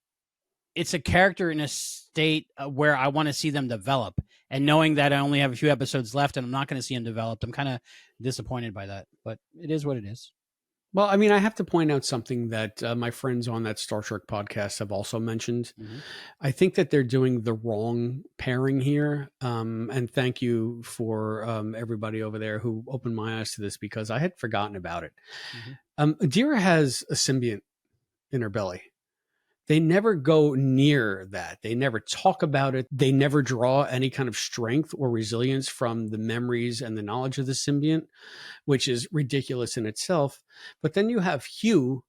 B: it's a character in a state where I want to see them develop, and knowing that I only have a few episodes left and I'm not going to see them developed, I'm kind of disappointed by that. But it is what it is.
C: Well, I mean, I have to point out something that my friends on that Star Trek podcast have also mentioned. I think that they're doing the wrong pairing here. And thank you for everybody over there who opened my eyes to this, because I had forgotten about it. Adira has a symbiont in her belly. They never go near that. They never talk about it. They never draw any kind of strength or resilience from the memories and the knowledge of the symbiont, which is ridiculous in itself. But then you have Hugh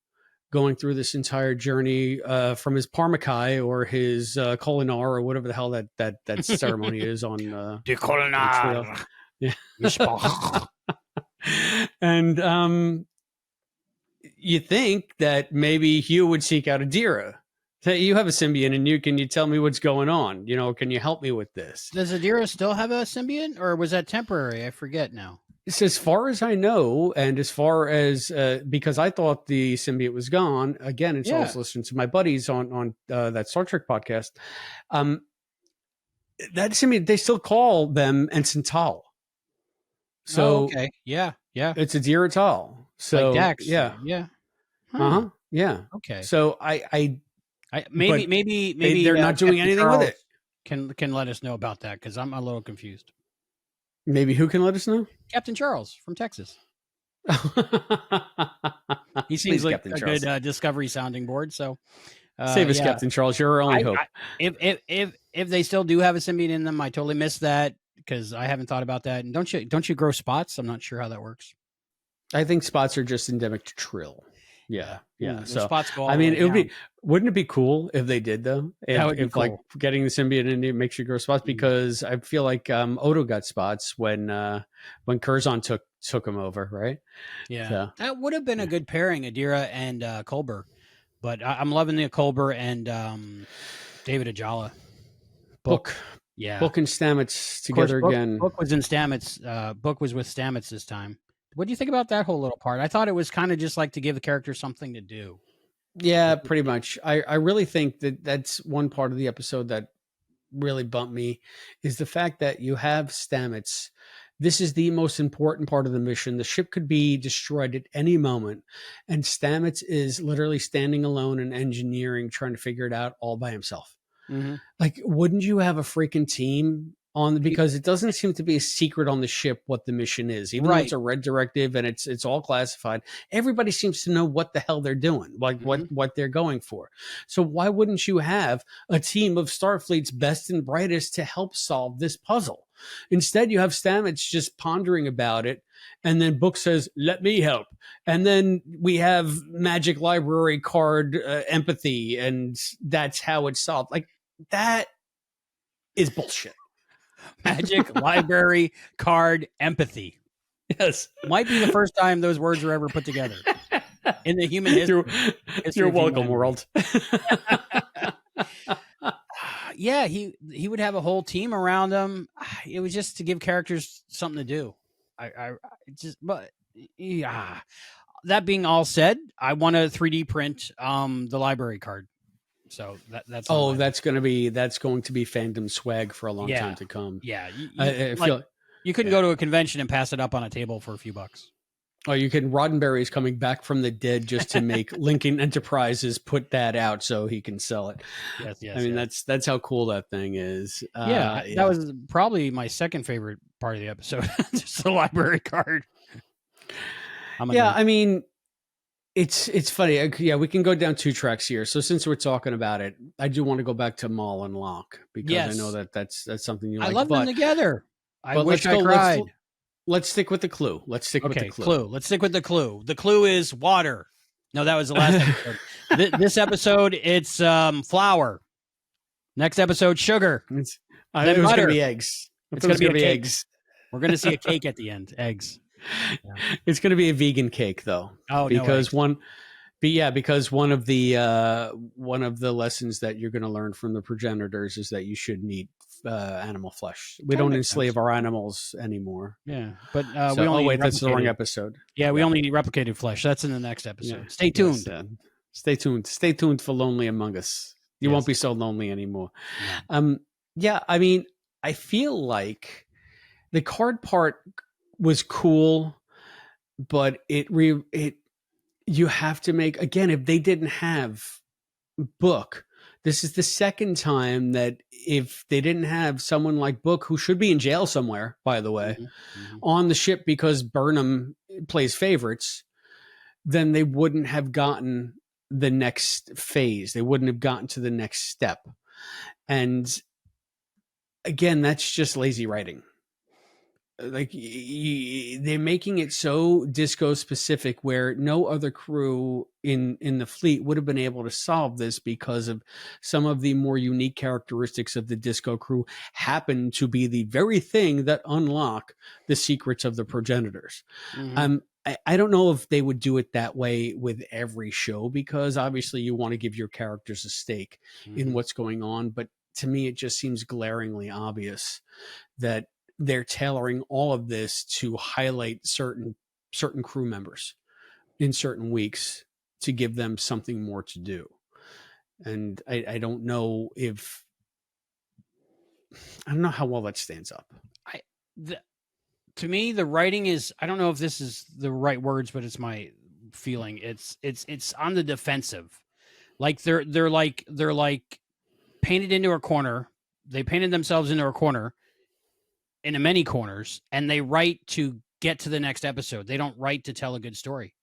C: going through this entire journey from his Parmakai or his Kolinar or whatever the hell that ceremony is on
B: the Kolinar.
C: Yeah. And you think that maybe Hugh would seek out Adira. Say, you have a symbiont, and can you tell me what's going on? Can you help me with this?
B: Does Adira still have a symbiont, or was that temporary? I forget now.
C: It's as far as I know, and as far as because I thought the symbiont was gone. Again, it's always listening to my buddies on that Star Trek podcast. That symbiont, they still call them Ensign Tal. So
B: okay, yeah,
C: it's Adira Tal. So
B: like Dax.
C: yeah. Yeah.
B: Okay.
C: So I
B: maybe
C: they're not doing anything
B: Charles
C: with it.
B: Can let us know about that, because I'm a little confused.
C: Maybe who can let us know?
B: Captain Charles from Texas. He seems like Captain Charles. Good Discovery sounding board. So
C: save us, Captain Charles. You're our only hope.
B: If they still do have a symbiont in them, I totally missed that, because I haven't thought about that. And don't you grow spots? I'm not sure how that works.
C: I think spots are just endemic to Trill. Yeah. So
B: spots go all
C: I mean,
B: down.
C: Wouldn't it be cool if they did though? If
B: cool.
C: Like getting the symbiont in it makes you grow spots, because I feel like Odo got spots when Curzon took him over, right?
B: Yeah,
C: so,
B: that would have been a good pairing, Adira and Culber. But I'm loving the Culber and David Ajala.
C: Book. Yeah, Book and Stamets together again.
B: Book was in Stamets. Book was with Stamets this time. What do you think about that whole little part? I thought it was kind of just like to give the character something to do.
C: Yeah, pretty much. I really think that that's one part of the episode that really bumped me is the fact that you have Stamets. This is the most important part of the mission. The ship could be destroyed at any moment, and Stamets is literally standing alone in engineering, trying to figure it out all by himself.
B: Mm-hmm.
C: Like, wouldn't you have a freaking team on? Because it doesn't seem to be a secret on the ship what the mission is, even though it's a red directive and it's all classified. Everybody seems to know what the hell they're doing, like what they're going for. So why wouldn't you have a team of Starfleet's best and brightest to help solve this puzzle? Instead, you have Stamets just pondering about it, and then Book says, "Let me help." And then we have magic library card empathy, and that's how it's solved. Like, that is bullshit.
B: Magic library card empathy.
C: Yes.
B: Might be the first time those words were ever put together in the human history.
C: You're welcome, world.
B: Yeah, he would have a whole team around him. It was just to give characters something to do. But yeah. That being all said, I want to 3D print the library card. So that's
C: that's going to be fandom swag for a long time to come.
B: Yeah,
C: I feel
B: you couldn't go to a convention and pass it up on a table for a few bucks.
C: Oh, you can. Roddenberry is coming back from the dead just to make Lincoln Enterprises put that out so he can sell it.
B: Yes.
C: I mean, that's how cool that thing is.
B: That was probably my second favorite part of the episode. Just the library card.
C: I mean, it's funny. Yeah, we can go down 2 tracks here. So since we're talking about it, I do want to go back to Maul and Locke because I know that's something you like.
B: I love them together. I wish I cried.
C: Let's stick with the clue. Let's stick with the clue.
B: Let's stick with the clue. The clue is water. No, that was the last episode. This episode, it's flour. Next episode, sugar.
C: It's going to be eggs.
B: It's going to be eggs. We're going to see a cake at the end. Eggs.
C: Yeah. It's going to be a vegan cake, though.
B: Oh,
C: because because one of the lessons that you're going to learn from the progenitors is that you shouldn't eat animal flesh. We don't enslave our animals anymore.
B: Yeah, but we only
C: that's the wrong episode.
B: Yeah, we only eat replicated flesh. That's in the next episode. Yeah. Stay tuned.
C: Yes, stay tuned. Stay tuned for Lonely Among Us. You won't be so lonely anymore. Yeah. I mean, I feel like the card part was cool, but you have to make, again, if they didn't have Book, this is the second time that if they didn't have someone like Book, who should be in jail somewhere, by the way, on the ship because Burnham plays favorites, then they wouldn't have gotten the next phase. They wouldn't have gotten to the next step. And again, that's just lazy writing. Like, they're making it so disco specific where no other crew in the fleet would have been able to solve this because of some of the more unique characteristics of the disco crew happen to be the very thing that unlock the secrets of the progenitors. I don't know if they would do it that way with every show because obviously you want to give your characters a stake in what's going on. But to me, it just seems glaringly obvious that they're tailoring all of this to highlight certain crew members in certain weeks to give them something more to do. And I don't know how well that stands up.
B: To me, the writing is, I don't know if this is the right words, but it's my feeling. It's on the defensive. Like they're like painted into a corner. They painted themselves into a corner. In many corners, and they write to get to the next episode. They don't write to tell a good story.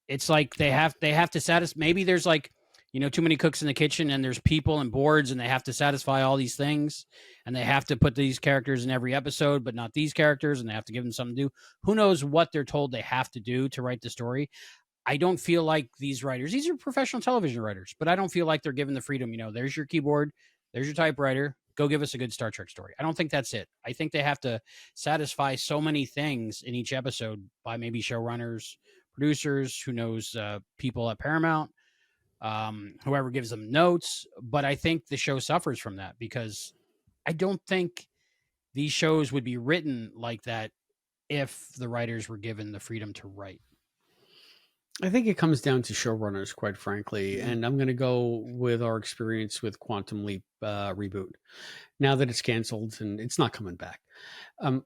B: It's like they have to satisfy. Maybe there's too many cooks in the kitchen, and there's people and boards, and they have to satisfy all these things, and they have to put these characters in every episode, but not these characters, and they have to give them something to do. Who knows what they're told they have to do to write the story? I don't feel like these writers. These are professional television writers, but I don't feel like they're given the freedom. There's your keyboard, there's your typewriter. Go give us a good Star Trek story. I don't think that's it. I think they have to satisfy so many things in each episode by maybe showrunners, producers, who knows, people at Paramount, whoever gives them notes. But I think the show suffers from that because I don't think these shows would be written like that if the writers were given the freedom to write.
C: I think it comes down to showrunners, quite frankly,
B: Mhm.
C: and I'm going to go with our experience with Quantum Leap reboot. Now that it's canceled and it's not coming back,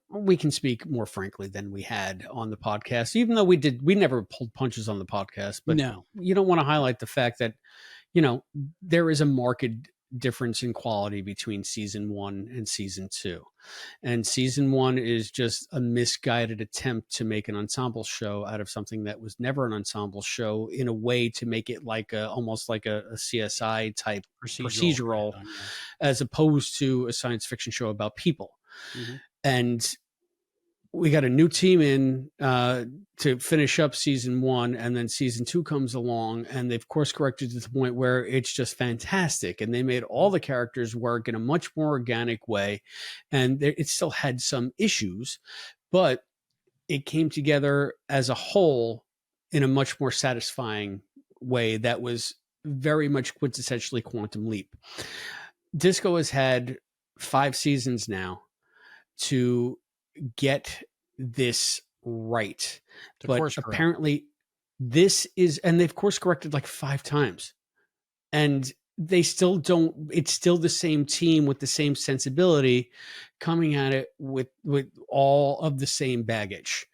C: we can speak more frankly than we had on the podcast. Even though we never pulled punches on the podcast, but
B: No.
C: you don't want to highlight the fact that there is a marked difference in quality between season 1 and season 2. And season 1 is just a misguided attempt to make an ensemble show out of something that was never an ensemble show, in a way to make it like almost like a CSI type procedural,
B: Marathon, yeah.
C: as opposed to a science fiction show about people.
B: Mm-hmm.
C: And we got a new team in to finish up season 1, and then season 2 comes along, and they've course corrected to the point where it's just fantastic, and they made all the characters work in a much more organic way, and it still had some issues, but it came together as a whole in a much more satisfying way that was very much quintessentially Quantum Leap. Disco has had 5 seasons now to get this right, but apparently this is, and they've course corrected like 5 times, and they still don't. It's still the same team with the same sensibility, coming at it with all of the same baggage.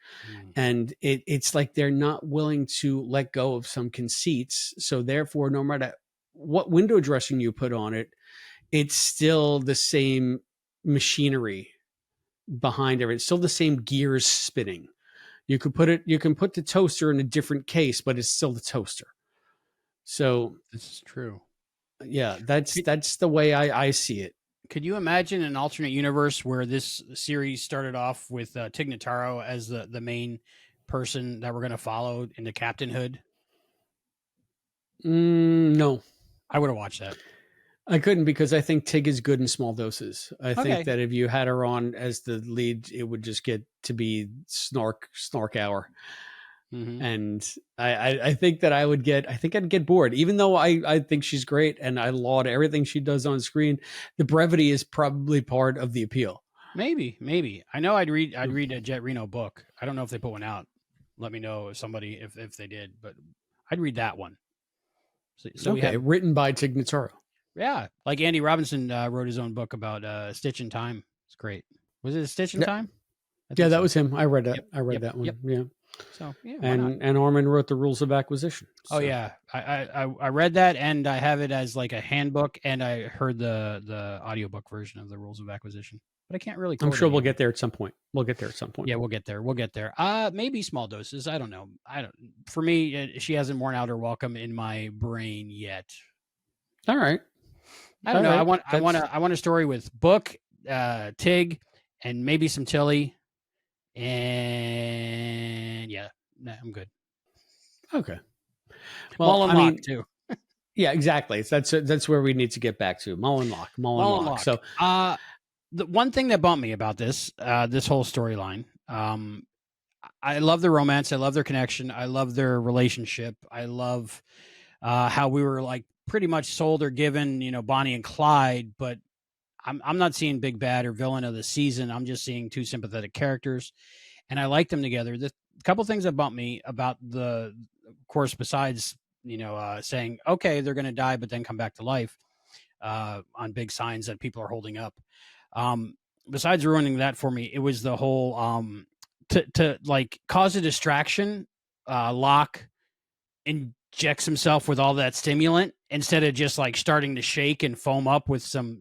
C: And it's like they're not willing to let go of some conceits, so therefore no matter what window dressing you put on it, it's still the same machinery behind it. It's still the same gears spinning. You can put the toaster in a different case, but it's still the toaster. So
B: this is true.
C: Yeah, that's the way I see it.
B: Could you imagine an alternate universe where this series started off with Tig Notaro as the main person that we're going to follow into captainhood?
C: No.
B: I would have watched that.
C: I couldn't, because I think Tig is good in small doses. I think that if you had her on as the lead, it would just get to be snark hour. Mm-hmm. And I think that I'd get bored, even though I think she's great and I laud everything she does on screen. The brevity is probably part of the appeal.
B: Maybe. I know I'd read a Jet Reno book. I don't know if they put one out. Let me know if they did, but I'd read that one.
C: So okay, written by Tig Notaro.
B: Yeah, like Andy Robinson wrote his own book about Stitch in Time. It's great. Was it Stitch in Time?
C: Yeah, that was him. I read that. I read that one. Yep. Yeah.
B: So yeah,
C: and Armin wrote the Rules of Acquisition.
B: So. Oh yeah, I read that, and I have it as like a handbook, and I heard the audiobook version of the Rules of Acquisition. But I can't really.
C: I'm sure we'll get there at some point.
B: Yeah, we'll get there. Maybe small doses. I don't know. For me, she hasn't worn out her welcome in my brain yet.
C: All right.
B: I don't know. Right. I want a story with Book, Tig, and maybe some Tilly. And yeah, I'm good. Okay. Well, Mullen too.
C: Yeah, exactly. That's where we need to get back to Mullen Lock. So,
B: the one thing that bumped me about this whole storyline, I love the romance. I love their connection. I love their relationship. I love how we were like pretty much sold or given, Bonnie and Clyde, but I'm not seeing big bad or villain of the season. I'm just seeing 2 sympathetic characters, and I like them together. The couple things that bumped me about of course, besides saying okay they're going to die but then come back to life on big signs that people are holding up. Besides ruining that for me, it was the whole to like cause a distraction. Locke injects himself with all that stimulant instead of just like starting to shake and foam up with some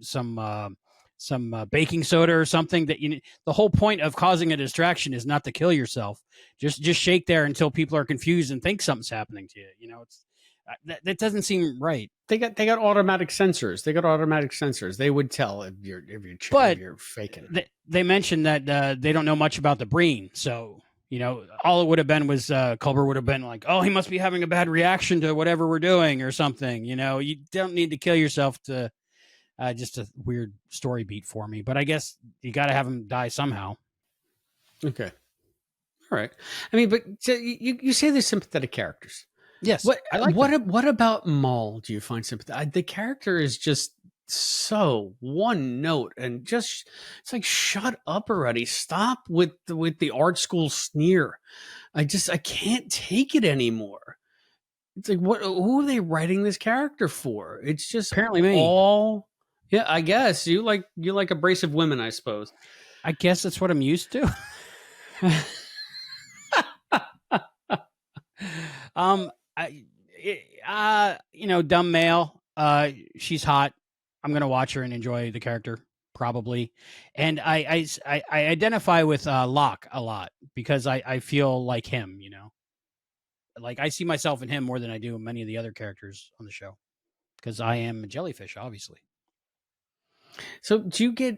B: baking soda or something. That the whole point of causing a distraction is not to kill yourself. Just shake there until people are confused and think something's happening to you. It's that doesn't seem right.
C: They got automatic sensors. They would tell if you're faking.
B: They mentioned that they don't know much about the Breen, so. All it would have been was Culber would have been like, oh, he must be having a bad reaction to whatever we're doing or something. You don't need to kill yourself to just a weird story beat for me. But I guess you got to have him die somehow.
C: Okay. All right. I mean, but so you say they're sympathetic characters.
B: Yes.
C: What about Maul do you find sympathetic? The character is just so one note and just it's like, shut up already. Stop with the art school sneer. I can't take it anymore. It's like, what? Who are they writing this character for? It's just
B: Apparently me.
C: all. Yeah, I guess you like abrasive women, I suppose.
B: I guess that's what I'm used to. Dumb male. She's hot. I'm gonna watch her and enjoy the character probably. And I identify with Locke a lot because I feel like him. Like I see myself in him more than I do in many of the other characters on the show because I am a jellyfish, obviously.
C: So do you get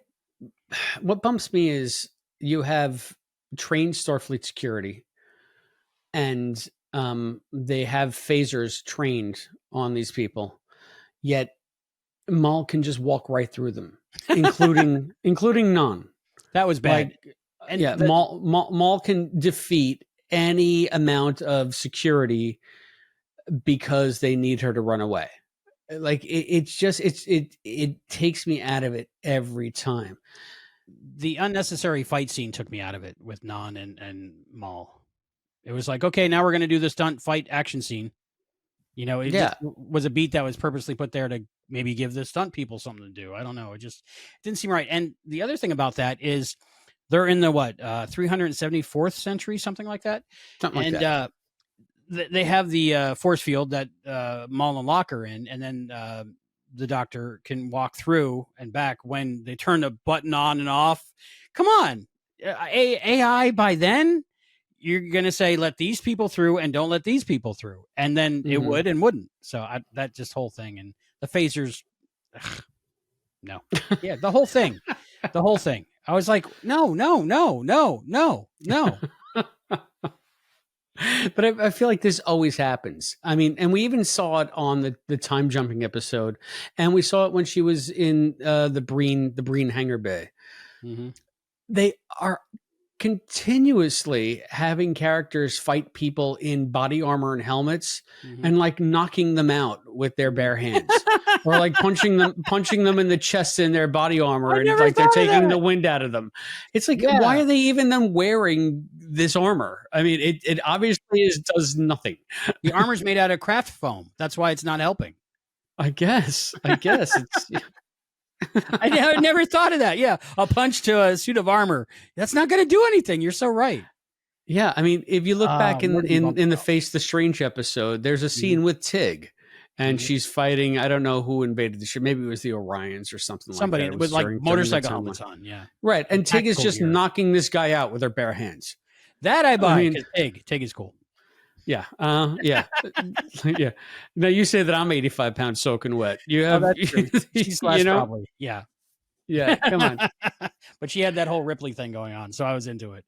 C: what bumps me is you have trained Starfleet security and they have phasers trained on these people, yet Maul can just walk right through them, including none.
B: That was bad.
C: And yeah, Maul can defeat any amount of security because they need her to run away. Like it takes me out of it every time.
B: The unnecessary fight scene took me out of it with Non and Maul. It was like, okay, now we're going to do the stunt fight action scene. It just was a beat that was purposely put there to maybe give the stunt people something to do. I don't know. It didn't seem right. And the other thing about that is they're in the 374th century, something like that. They have the force field that Maul and Locke are in, and then the Doctor can walk through and back when they turn the button on and off. Come on, AI by then. You're going to say, let these people through and don't let these people through. And then it would and wouldn't. So that just whole thing. And the phasers, no. Yeah, the whole thing. I was like, no.
C: But I feel like this always happens. I mean, and we even saw it on the time jumping episode. And we saw it when she was in the Breen hangar bay.
B: Mm-hmm.
C: They are continuously having characters fight people in body armor and helmets and like knocking them out with their bare hands or like punching them in the chest in their body armor and like they're taking the wind out of them. It's like, why are they even then wearing this armor? I mean, it obviously does nothing.
B: The armor's made out of craft foam. That's why it's not helping.
C: I guess it's
B: I never thought of that. Yeah, a punch to a suit of armor. That's not going to do anything. You're so right.
C: Yeah, I mean, if you look back in the Face the Strange episode, there's a scene with Tig, and she's fighting. I don't know who invaded the ship. Maybe it was the Orions or something.
B: Somebody
C: like that.
B: With like motorcycle helmets on. Yeah,
C: right. And Tig is just knocking this guy out with her bare hands.
B: That I buy. Tig is cool.
C: Yeah. Yeah. Yeah. Now you say that I'm 85 pounds soaking wet. You have,
B: she's less probably. Yeah.
C: Yeah. Come on.
B: But she had that whole Ripley thing going on. So I was into it.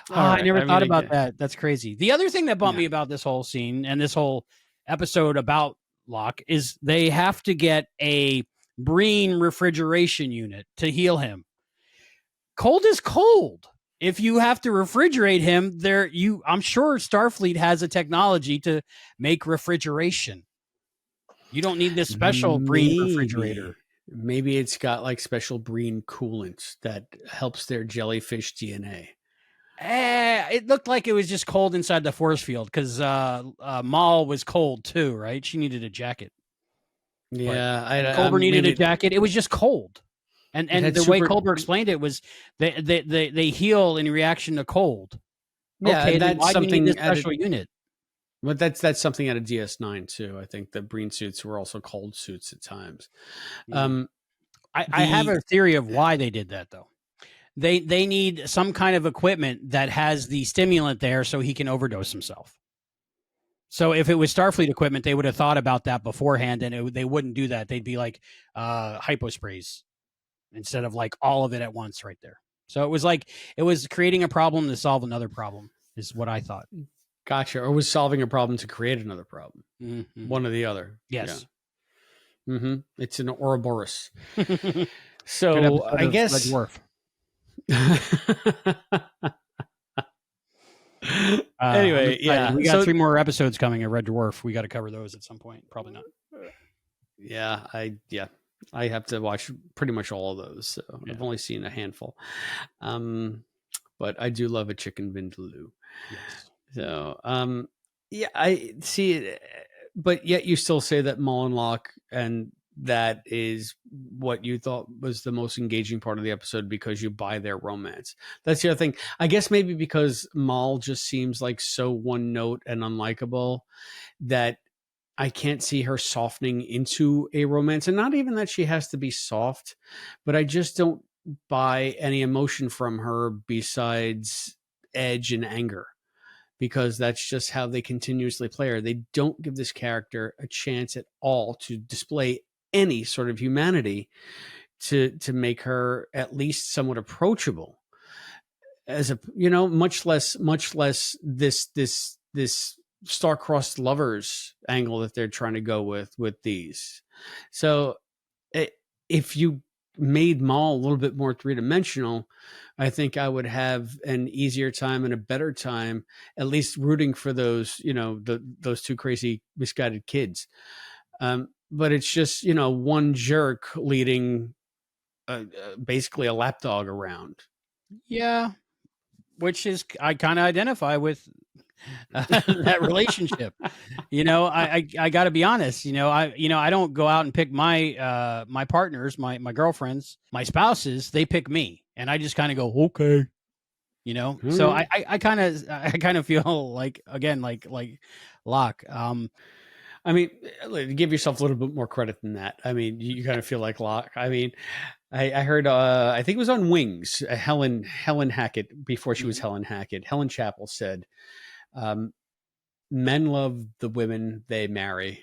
B: I never thought about that. That's crazy. The other thing that bumped me about this whole scene and this whole episode about Locke is they have to get a Breen refrigeration unit to heal him. Cold is cold. If you have to refrigerate him, I'm sure Starfleet has a technology to make refrigeration. You don't need this special Breen refrigerator.
C: Maybe it's got like special Breen coolant that helps their jellyfish DNA.
B: It looked like it was just cold inside the force field because Maul was cold too, right? She needed a jacket.
C: Yeah,
B: Culber needed a jacket. It was just cold. And the way Culber explained it was they heal in reaction to cold.
C: Yeah,
B: okay,
C: that's
B: why
C: something
B: do you need this special unit.
C: But that's something out of DS9 too. I think the Breen suits were also cold suits at times.
B: I have a theory of why they did that though. They need some kind of equipment that has the stimulant there so he can overdose himself. So if it was Starfleet equipment, they would have thought about that beforehand, and they wouldn't do that. They'd be like hyposprays instead of like all of it at once right there. So it was creating a problem to solve another problem is what I thought.
C: Gotcha. Or was solving a problem to create another problem.
B: Mm-hmm.
C: One or the other.
B: Yes.
C: Yeah. Mm-hmm. It's an Ouroboros. So I guess
B: Red Dwarf.
C: Anyway, yeah.
B: We got 3 more episodes coming of Red Dwarf. We got to cover those at some point. Probably not.
C: Yeah, I have to watch pretty much all of those. So I've only seen a handful. But I do love a chicken vindaloo.
B: Yes.
C: So, I see it. but yet you still say that Maul and Locke, and that is what you thought was the most engaging part of the episode because you buy their romance. That's the other thing. I guess maybe because Maul just seems like so one note and unlikable that I can't see her softening into a romance. And not even that she has to be soft, but I just don't buy any emotion from her besides edge and anger, because that's just how they continuously play her. They don't give this character a chance at all to display any sort of humanity to make her at least somewhat approachable as a, much less this star-crossed lovers angle that they're trying to go with these. So if you made Maul a little bit more three-dimensional, I think I would have an easier time and a better time at least rooting for those, those two crazy misguided kids. But it's just, one jerk leading basically a lapdog around.
B: Yeah, which is, I kind of identify with that relationship. I got to be honest. I don't go out and pick my my partners, my girlfriends, my spouses. They pick me, and I just kind of go, okay. So I kind of feel like, again, like Locke.
C: I mean, give yourself a little bit more credit than that. I mean, you kind of feel like Locke. I mean, I heard, I think it was on Wings, Helen Hackett, before she was Helen Hackett. Helen Chappell said, men love the women they marry.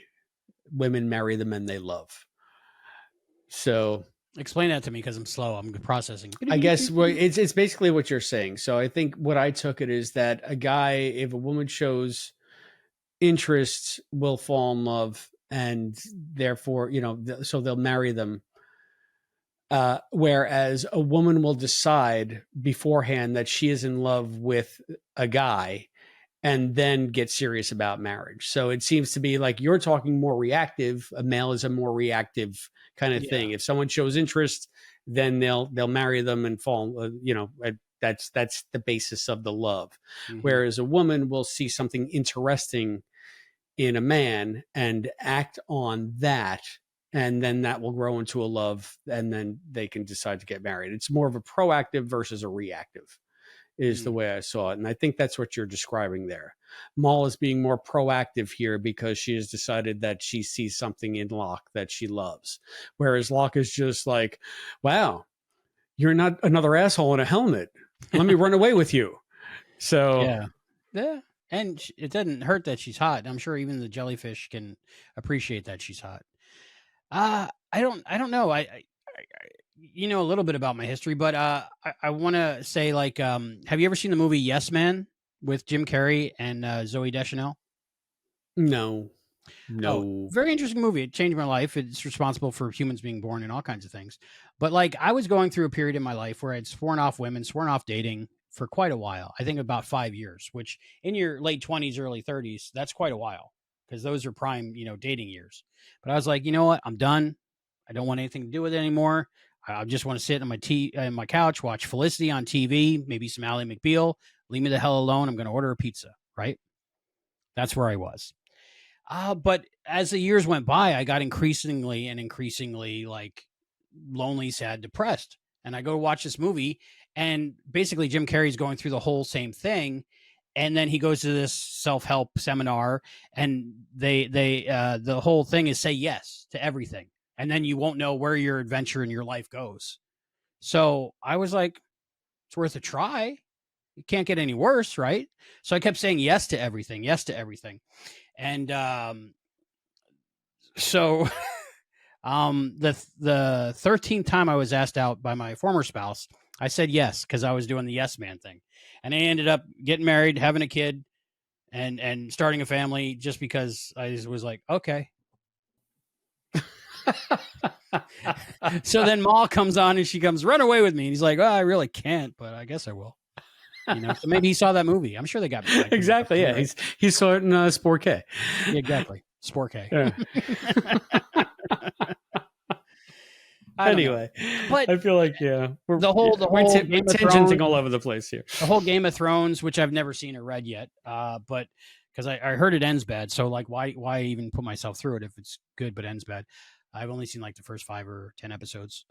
C: Women marry the men they love. So
B: explain that to me, because I'm slow. I'm processing.
C: I guess it's basically what you're saying. So I think what I took it is that a guy, if a woman shows interest, will fall in love, and therefore, so they'll marry them. Whereas a woman will decide beforehand that she is in love with a guy and then get serious about marriage. So it seems to be like you're talking more reactive. A male is a more reactive kind of thing. If someone shows interest, then they'll marry them and fall, that's the basis of the love. Mm-hmm. Whereas a woman will see something interesting in a man and act on that, and then that will grow into a love, and then they can decide to get married. It's more of a proactive versus a reactive is the way I saw it. And I think that's what you're describing there. Maul is being more proactive here because she has decided that she sees something in Locke that she loves. Whereas Locke is just like, wow, you're not another asshole in a helmet. Let me run away with you. So
B: yeah. And it doesn't hurt that she's hot. I'm sure even the jellyfish can appreciate that she's hot. I don't know. I a little bit about my history, but I want to say, like, have you ever seen the movie Yes Man with Jim Carrey and Zooey Deschanel?
C: No.
B: Oh, very interesting movie. It changed my life. It's responsible for humans being born and all kinds of things. But like, I was going through a period in my life where I'd sworn off women, sworn off dating for quite a while. I think about 5 years, which in your late 20s, early 30s, that's quite a while, because those are prime, dating years. But I was like, you know what? I'm done. I don't want anything to do with it anymore. I just want to sit on my couch, watch Felicity on TV, maybe some Ally McBeal. Leave me the hell alone. I'm going to order a pizza, right? That's where I was. But as the years went by, I got increasingly like lonely, sad, depressed. And I go to watch this movie, and basically Jim Carrey's going through the whole same thing. And then he goes to this self-help seminar, and the whole thing is say yes to everything. And then you won't know where your adventure in your life goes. So I was like, it's worth a try. It can't get any worse, right? So I kept saying yes to everything, yes to everything. And so the 13th time I was asked out by my former spouse, I said yes, because I was doing the yes man thing. And I ended up getting married, having a kid, and starting a family, just because I was like, okay. So then Maul comes on, and she comes, run away with me. And he's like, oh, I really can't, but I guess I will. So maybe he saw that movie. I'm sure they got
C: exactly. Yeah, right? He saw it in Sport K.
B: Yeah, exactly, Sport K.
C: Yeah. Anyway, but I feel like
B: we're tangenting
C: all over the place here.
B: The whole Game of Thrones, which I've never seen or read yet, but because I heard it ends bad. So like, why even put myself through it if it's good but ends bad? I've only seen like the first 5 or 10 episodes.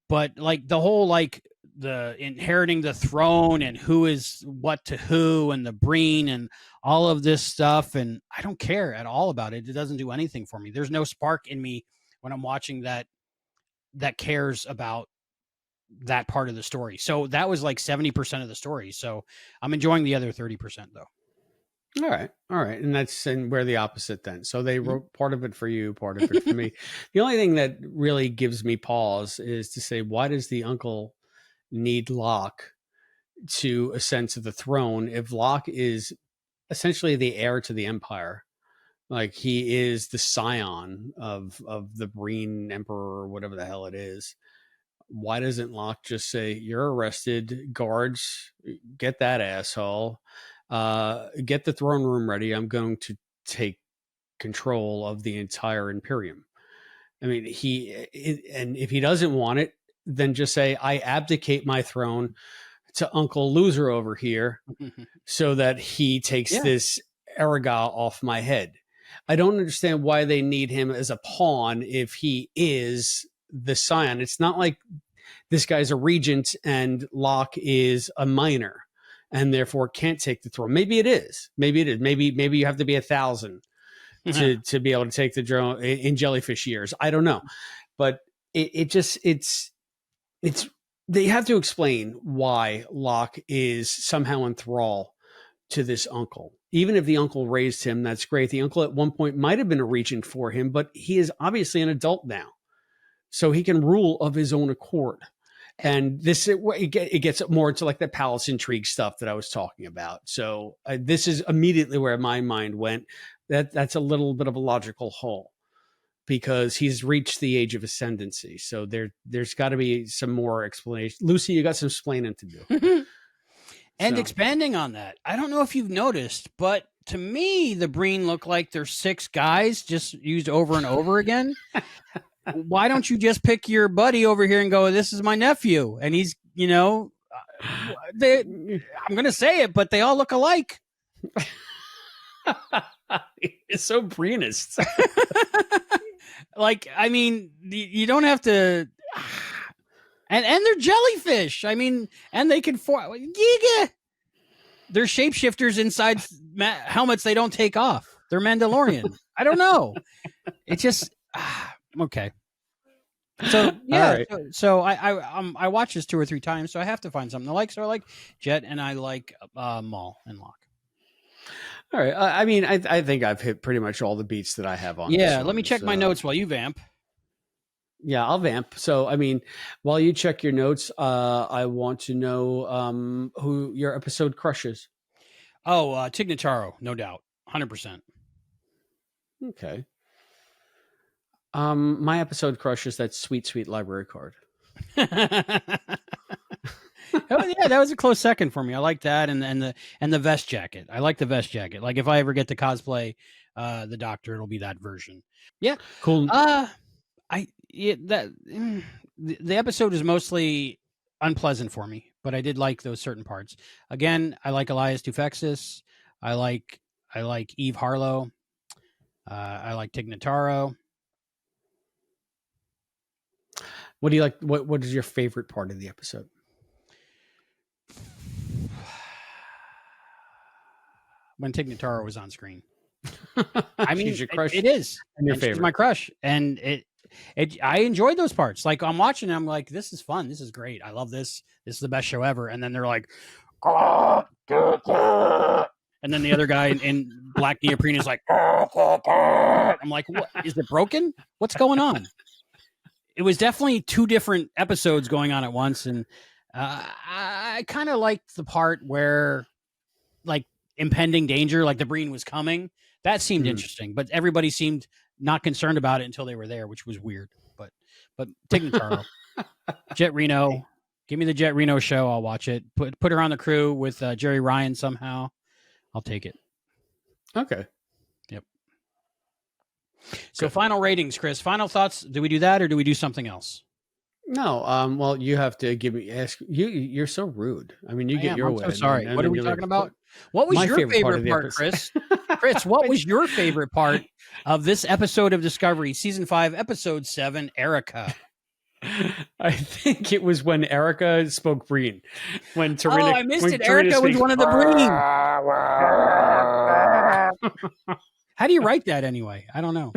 B: But like the whole like the inheriting the throne and who is what to who and the Breen and all of this stuff, and I don't care at all about it. It doesn't do anything for me. There's no spark in me when I'm watching that cares about that part of the story. So that was like 70% of the story. So I'm enjoying the other 30% though.
C: All right. And we're the opposite then. So they wrote part of it for you, part of it for me. The only thing that really gives me pause is to say, why does the uncle need Locke to ascend to the throne if Locke is essentially the heir to the empire? Like he is the scion of the Breen Emperor or whatever the hell it is. Why doesn't Locke just say, "You're arrested, guards, get that asshole, get the throne room ready. I'm going to take control of the entire Imperium." I mean, and if he doesn't want it, then just say, "I abdicate my throne to Uncle Loser over here so that he takes this Erigah off my head." I don't understand why they need him as a pawn if he is the scion. It's not like this guy's a regent and Locke is a minor and therefore can't take the throne. Maybe it is. Maybe you have to be 1,000 to be able to take the throne in jellyfish years. I don't know. But it's they have to explain why Locke is somehow in thrall to this uncle. Even if the uncle raised him, that's great. The uncle at one point might have been a regent for him, but he is obviously an adult now. So he can rule of his own accord. And it gets more into like the palace intrigue stuff that I was talking about. So this is immediately where my mind went. That's a little bit of a logical hole because he's reached the age of ascendancy. So there's got to be some more explanation. Lucy, you got some explaining to do.
B: And expanding on that, I don't know if you've noticed, but to me, the Breen look like they're 6 guys just used over and over again. Why don't you just pick your buddy over here and go, "This is my nephew," and he's, I'm going to say it, but they all look alike.
C: It's so Breenist.
B: Like, I mean, you don't have to. And they're jellyfish. I mean, and they can they're shapeshifters inside helmets they don't take off. They're Mandalorian. I don't know. It's just okay. So yeah, right. So I watched this 2 or 3 times, so I have to find something I like. So I like Jet and I like Maul and Locke.
C: All right. I mean, I think I've hit pretty much all the beats that I have on.
B: Yeah. Let me check my notes while you vamp.
C: Yeah, I'll vamp. So, I mean, while you check your notes, I want to know who your episode crushes.
B: Oh, Tig Notaro, no doubt. 100%.
C: Okay. My episode crushes that sweet, sweet library card.
B: Oh, yeah, that was a close second for me. I like that, and the vest jacket. I like the vest jacket. Like if I ever get to cosplay the Doctor, it'll be that version. Yeah,
C: cool.
B: The episode is mostly unpleasant for me, but I did like those certain parts. Again, I like Elias Tufexis. I like Eve Harlow. I like Tig Notaro.
C: What do you like? What is your favorite part of the episode?
B: When Tig Notaro was on screen. I mean,
C: she's your crush.
B: It is.
C: And your favorite.
B: She's my crush. And I enjoyed those parts. Like I'm watching, I'm like, this is fun. This is great. I love this. This is the best show ever. And then they're like, and then the other guy in black neoprene is like, I'm like, what? Is it broken? What's going on? It was definitely 2 different episodes going on at once. And I kind of liked the part where like impending danger, like the Breen was coming. That seemed interesting, but everybody seemed not concerned about it until they were there, which was weird. But Tig Notaro, Jet Reno, give me the Jet Reno show. I'll watch it. Put her on the crew with Jerry Ryan somehow. I'll take it.
C: Okay.
B: Yep. So final ratings, Chris. Final thoughts. Do we do that or do we do something else?
C: No, well, you have to give me ask you. You're so rude. I mean, you get your
B: I'm
C: way.
B: so sorry.
C: and
B: What are
C: then
B: we
C: you're
B: talking
C: like,
B: about? What was
C: my
B: your
C: favorite part of
B: favorite
C: the
B: part,
C: episode.
B: Chris? Chris, what was your favorite part of this episode of Discovery, season 5, episode 7, Erigah?
C: I think it was when Erika spoke Breen. When
B: Oh,
C: Tarina,
B: I missed
C: when
B: it.
C: Tarina
B: Erika was
C: speaks.
B: one of the Breen. How do you write that anyway? I don't know.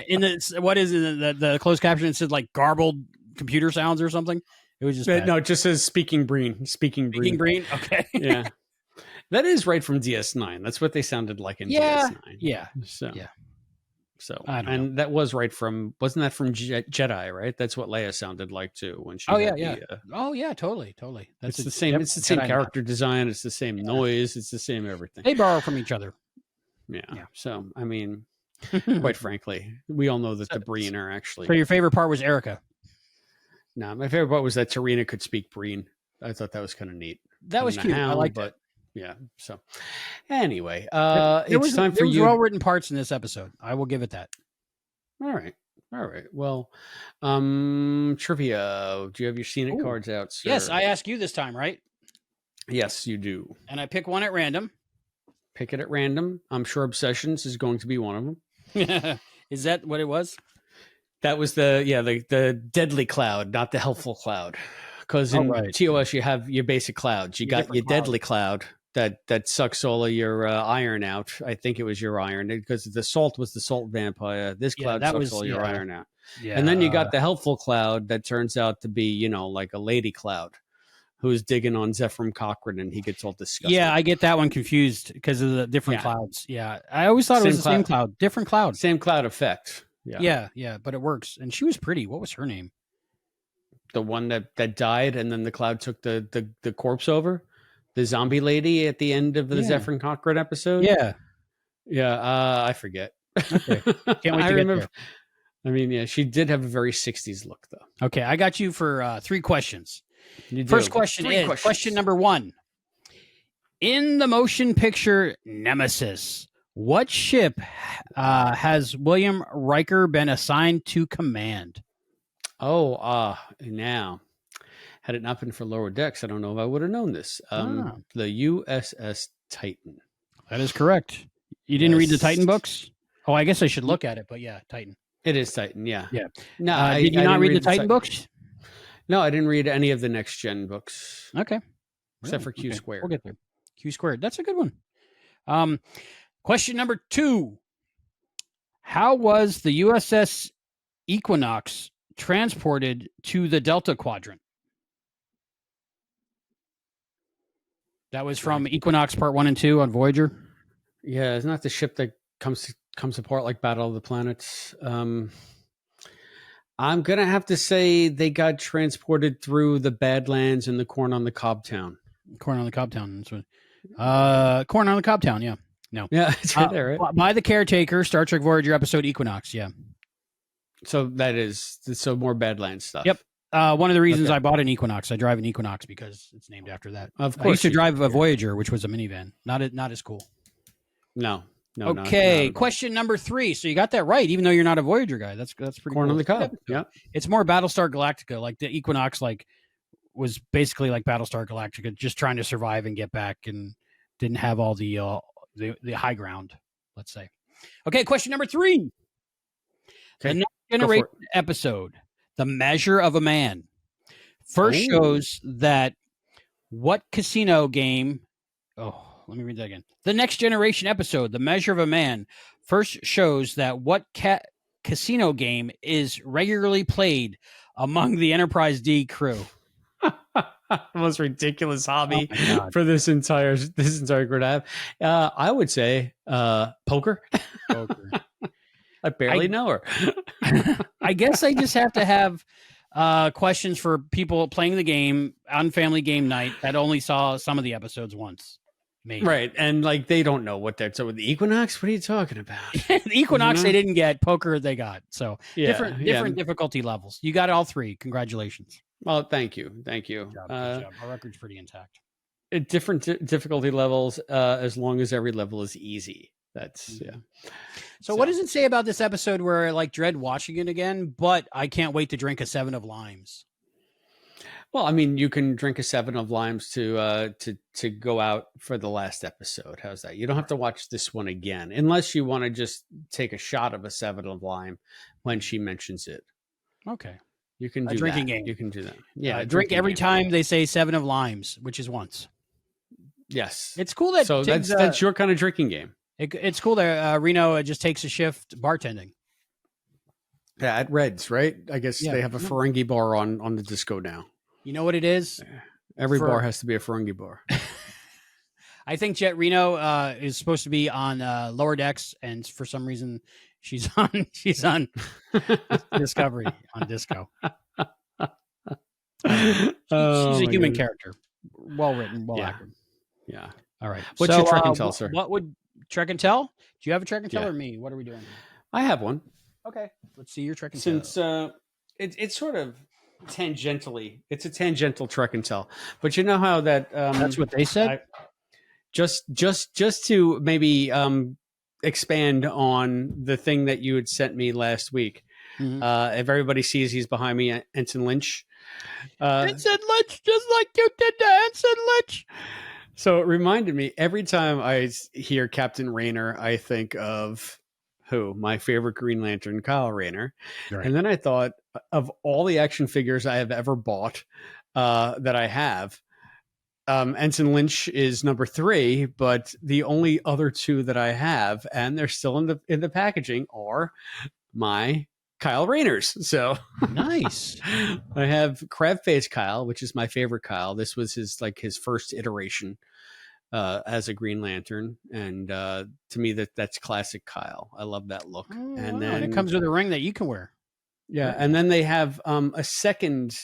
B: In the what is it? The closed caption? It said like garbled computer sounds or something. It was just bad.
C: No, it just says speaking Breen. Speaking
B: Speaking
C: Breen.
B: Breen. Okay.
C: Yeah, that is right from DS9. That's what they sounded like in
B: Yeah.
C: DS9.
B: Yeah.
C: So
B: Yeah.
C: So
B: I don't know.
C: that was right from wasn't that from Jedi, right? That's what Leia sounded like too when she.
B: Oh
C: had
B: yeah,
C: the,
B: yeah. Oh yeah, totally.
C: It's the same. It's the same character design. It's the same noise. It's the same everything.
B: They borrow from each other.
C: Yeah.
B: Yeah.
C: So I mean, quite frankly, we all know that the Breen are actually.
B: So your favorite part was Erika.
C: No, my favorite part was that Tarina could speak Breen. I thought that was kind of neat.
B: That was cute. I liked it.
C: Yeah. So anyway,
B: there was
C: time for you.
B: Well written parts in this episode. I will give it that.
C: All right. Well, trivia. Do you have your scenic cards out, sir?
B: Yes, I ask you this time, right?
C: Yes, you do.
B: And I pick one at random.
C: Pick it at random. I'm sure Obsessions is going to be one of them.
B: Is that what it was?
C: That was the deadly cloud, not the helpful cloud. Because in TOS you have your basic clouds. You got your deadly cloud that sucks all of your iron out. I think it was your iron because the salt was the salt vampire. This cloud sucks all your iron out. Yeah. And then you got the helpful cloud that turns out to be, like a lady cloud who's digging on Zephram Cochrane and he gets all disgusted.
B: Yeah, I get that one confused because of the different clouds. Yeah. I always thought it was the same cloud. Different cloud.
C: Same cloud effect.
B: Yeah, but it works. And she was pretty. What was her name?
C: The one that died and then the cloud took the corpse over? The zombie lady at the end of the Zephram Cochrane episode?
B: Yeah.
C: Yeah, I forget.
B: Okay. Can't wait to get there.
C: I mean, yeah, she did have a very 60s look, though.
B: Okay, I got you for 3 questions. First question is question number 1. In the motion picture Nemesis, what ship has William Riker been assigned to command?
C: Oh, now, had it not been for Lower Decks, I don't know if I would have known this. The USS Titan.
B: That is correct. You didn't read the Titan books? Oh, I guess I should look at it, but yeah, Titan.
C: It is Titan, yeah.
B: Yeah.
C: No,
B: did you not read the Titan books?
C: No, I didn't read any of the next gen books.
B: Okay.
C: Except for Q Squared.
B: We'll get there. Q Squared. That's a good one. Question number 2. How was the USS Equinox transported to the Delta Quadrant? That was from Equinox Part 1 and 2 on Voyager.
C: Yeah, isn't that the ship that comes apart like Battle of the Planets? I'm going to have to say they got transported through the Badlands and the Corn on the Cob Town.
B: Corn on the Cob Town. Corn on the Cob Town, yeah. No.
C: Yeah, it's right there, right?
B: By the Caretaker, Star Trek Voyager episode Equinox, yeah.
C: So that is more Badlands stuff.
B: Yep. One of the reasons I bought an Equinox, I drive an Equinox because it's named after that.
C: Of course.
B: I used to drive a Voyager, which was a minivan. Not as cool.
C: No.
B: Okay, question number 3. So you got that right, even though you're not a Voyager guy. That's pretty
C: Corn
B: cool.
C: on the Cob. Yeah.
B: It's more Battlestar Galactica. Like the Equinox, was basically like Battlestar Galactica, just trying to survive and get back, and didn't have all the high ground. Let's say. Okay, question number 3. Okay. The Next Generation episode, "The Measure of a Man," first shows that what casino game. Oh. Let me read that again. The Next Generation episode, "The Measure of a Man," first shows that what casino game is regularly played among the Enterprise D crew.
C: The most ridiculous hobby for this entire group to have. I would say poker. I barely know her.
B: I guess I just have to have questions for people playing the game on family game night that only saw some of the episodes once. Maybe.
C: Right, and they don't know what they're. So with the Equinox, what are you talking about?
B: The Equinox they didn't get, poker they got. So different difficulty levels. You got all 3. Congratulations.
C: Well, thank you.
B: Good job. Our record's pretty intact.
C: Different difficulty levels, as long as every level is easy. That's
B: So what does it say about this episode where I dread watching it again, but I can't wait to drink a 7 of limes?
C: Well, I mean, you can drink a 7 of limes to go out for the last episode. How's that? You don't have to watch this one again unless you want to just take a shot of a 7 of lime when she mentions it.
B: Okay.
C: You can do
B: A drinking
C: that.
B: game.
C: You can do that. Yeah.
B: Drink every time they say 7 of limes, which is once.
C: Yes.
B: It's cool that
C: so
B: Tiggs,
C: that's your kind of drinking game.
B: It's cool that Reno just takes a shift bartending.
C: Yeah, at Reds, right? I guess
B: Yeah.
C: they have a Ferengi bar on the disco now.
B: You know what it is?
C: Every bar has to be a Ferengi bar.
B: I think Jet Reno is supposed to be on lower decks, and for some reason she's on Discovery on disco. She's a human character, well written, well acted.
C: Yeah.
B: All right.
C: What's your Trek and Tell, sir?
B: What would Trek and Tell? Do you have a Trek and Tell or me? What are we doing?
C: I have one.
B: Okay. Let's see your Trek and Tell.
C: Since it's sort of tangentially, it's a tangential Trek and Tell, but you know how that
B: that's what they said.
C: Just to maybe expand on the thing that you had sent me last week.
B: Mm-hmm.
C: If everybody sees he's behind me, Ensign Lynch.
B: Ensign Lynch, just like you did to Ensign Lynch.
C: So it reminded me, every time I hear Captain Rayner, I think of my favorite Green Lantern, Kyle Rayner. Right. And then I thought of all the action figures I have ever bought that I have. Ensign Lynch is number 3, but the only other 2 that I have, and they're still in the packaging, are my Kyle Rayners. So
B: nice.
C: I have Crab Face Kyle, which is my favorite Kyle. This was his first iteration as a Green Lantern, and to me that's classic Kyle. I love that look. And then
B: it comes with a ring that you can wear.
C: Yeah, and then they have a second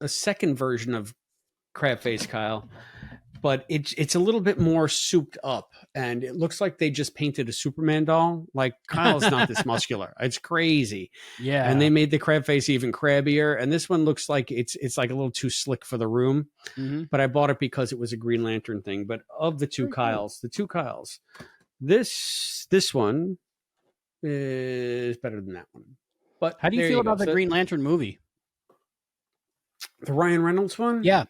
C: version of Crab Face Kyle, but it's a little bit more souped up, and it looks like they just painted a Superman doll. Like, Kyle's not this muscular. It's crazy.
B: Yeah.
C: And they made the crab face even crabbier, and this one looks like it's like a little too slick for the room. Mm-hmm. But I bought it because it was a Green Lantern thing. But of the two Kyles, this one is better than that one. But
B: how do you feel about the Green Lantern movie?
C: The Ryan Reynolds one?
B: Yeah.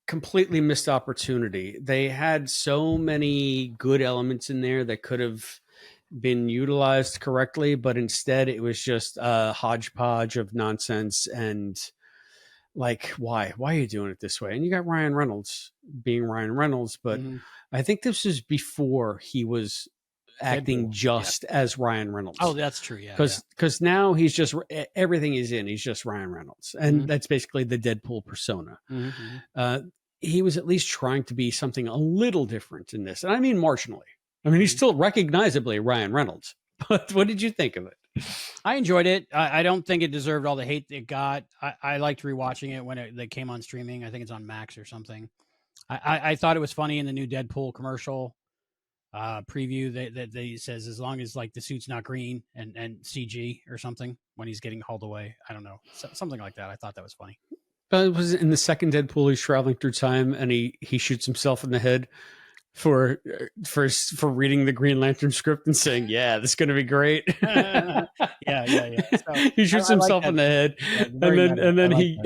C: Completely missed opportunity. They had so many good elements in there that could have been utilized correctly, but instead it was just a hodgepodge of nonsense. And like, why are you doing it this way? And you got Ryan Reynolds being Ryan Reynolds, but I think this was before he was acting as Ryan Reynolds.
B: Oh, that's true. Yeah.
C: Because now he's just, everything he's in, he's just Ryan Reynolds. And that's basically the Deadpool persona. He was at least trying to be something a little different in this. And I mean, marginally. I mean, he's still recognizably Ryan Reynolds. But what did you think of it?
B: I enjoyed it. I don't think it deserved all the hate it got. I liked rewatching it when it came on streaming. I think it's on Max or something. I thought it was funny in the new Deadpool commercial preview that they says, as long as like the suit's not green and CG or something when he's getting hauled away. I don't know. Something like that. I thought that was funny.
C: It was in the second Deadpool. He's traveling through time and he shoots himself in the head for reading the Green Lantern script and saying, "Yeah, this is going to be great."
B: Yeah. So,
C: he shoots himself in the head, and then he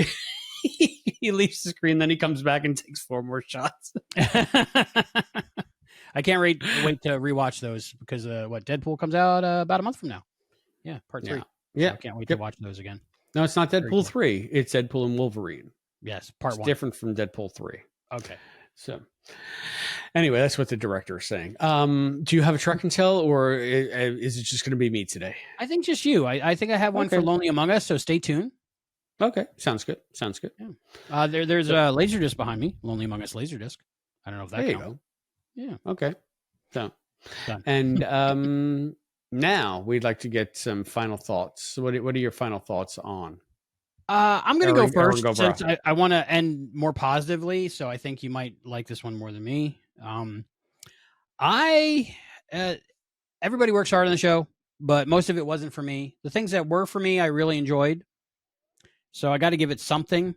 C: he leaves the screen. Then he comes back and takes 4 more shots.
B: I can't wait to rewatch those because Deadpool comes out about a month from now. Yeah, part 3.
C: Yeah,
B: so I can't wait to watch those again.
C: No, it's not Deadpool 3. It's Deadpool and Wolverine.
B: Yes, part 1.
C: Different from Deadpool 3.
B: Okay.
C: So, anyway, that's what the director is saying. Do you have a Trek and Tell, or is it just going to be me today?
B: I think just you. I think I have one for Lonely Among Us, so stay tuned.
C: Okay, sounds good.
B: Yeah. There's a Laserdisc behind me, Lonely Among Us Laserdisc. I don't know if that counts.
C: Go.
B: Yeah.
C: Okay. So,
B: done.
C: And now we'd like to get some final thoughts. So what are your final thoughts on?
B: I'm going to go first since I want to end more positively. So I think you might like this one more than me. Everybody works hard on the show, but most of it wasn't for me. The things that were for me, I really enjoyed. So I got to give it something.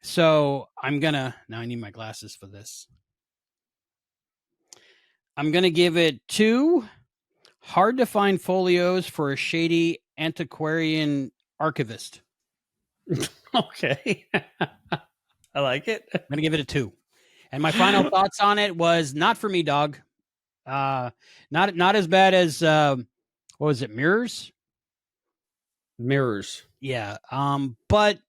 B: So now I need my glasses for this. I'm going to give it 2 hard to find folios for a shady antiquarian archivist.
C: Okay. I like it.
B: I'm going to give it a 2. And my final thoughts on it was not for me, dog. Not as bad as what was it, Mirrors?
C: Mirrors.
B: Yeah. But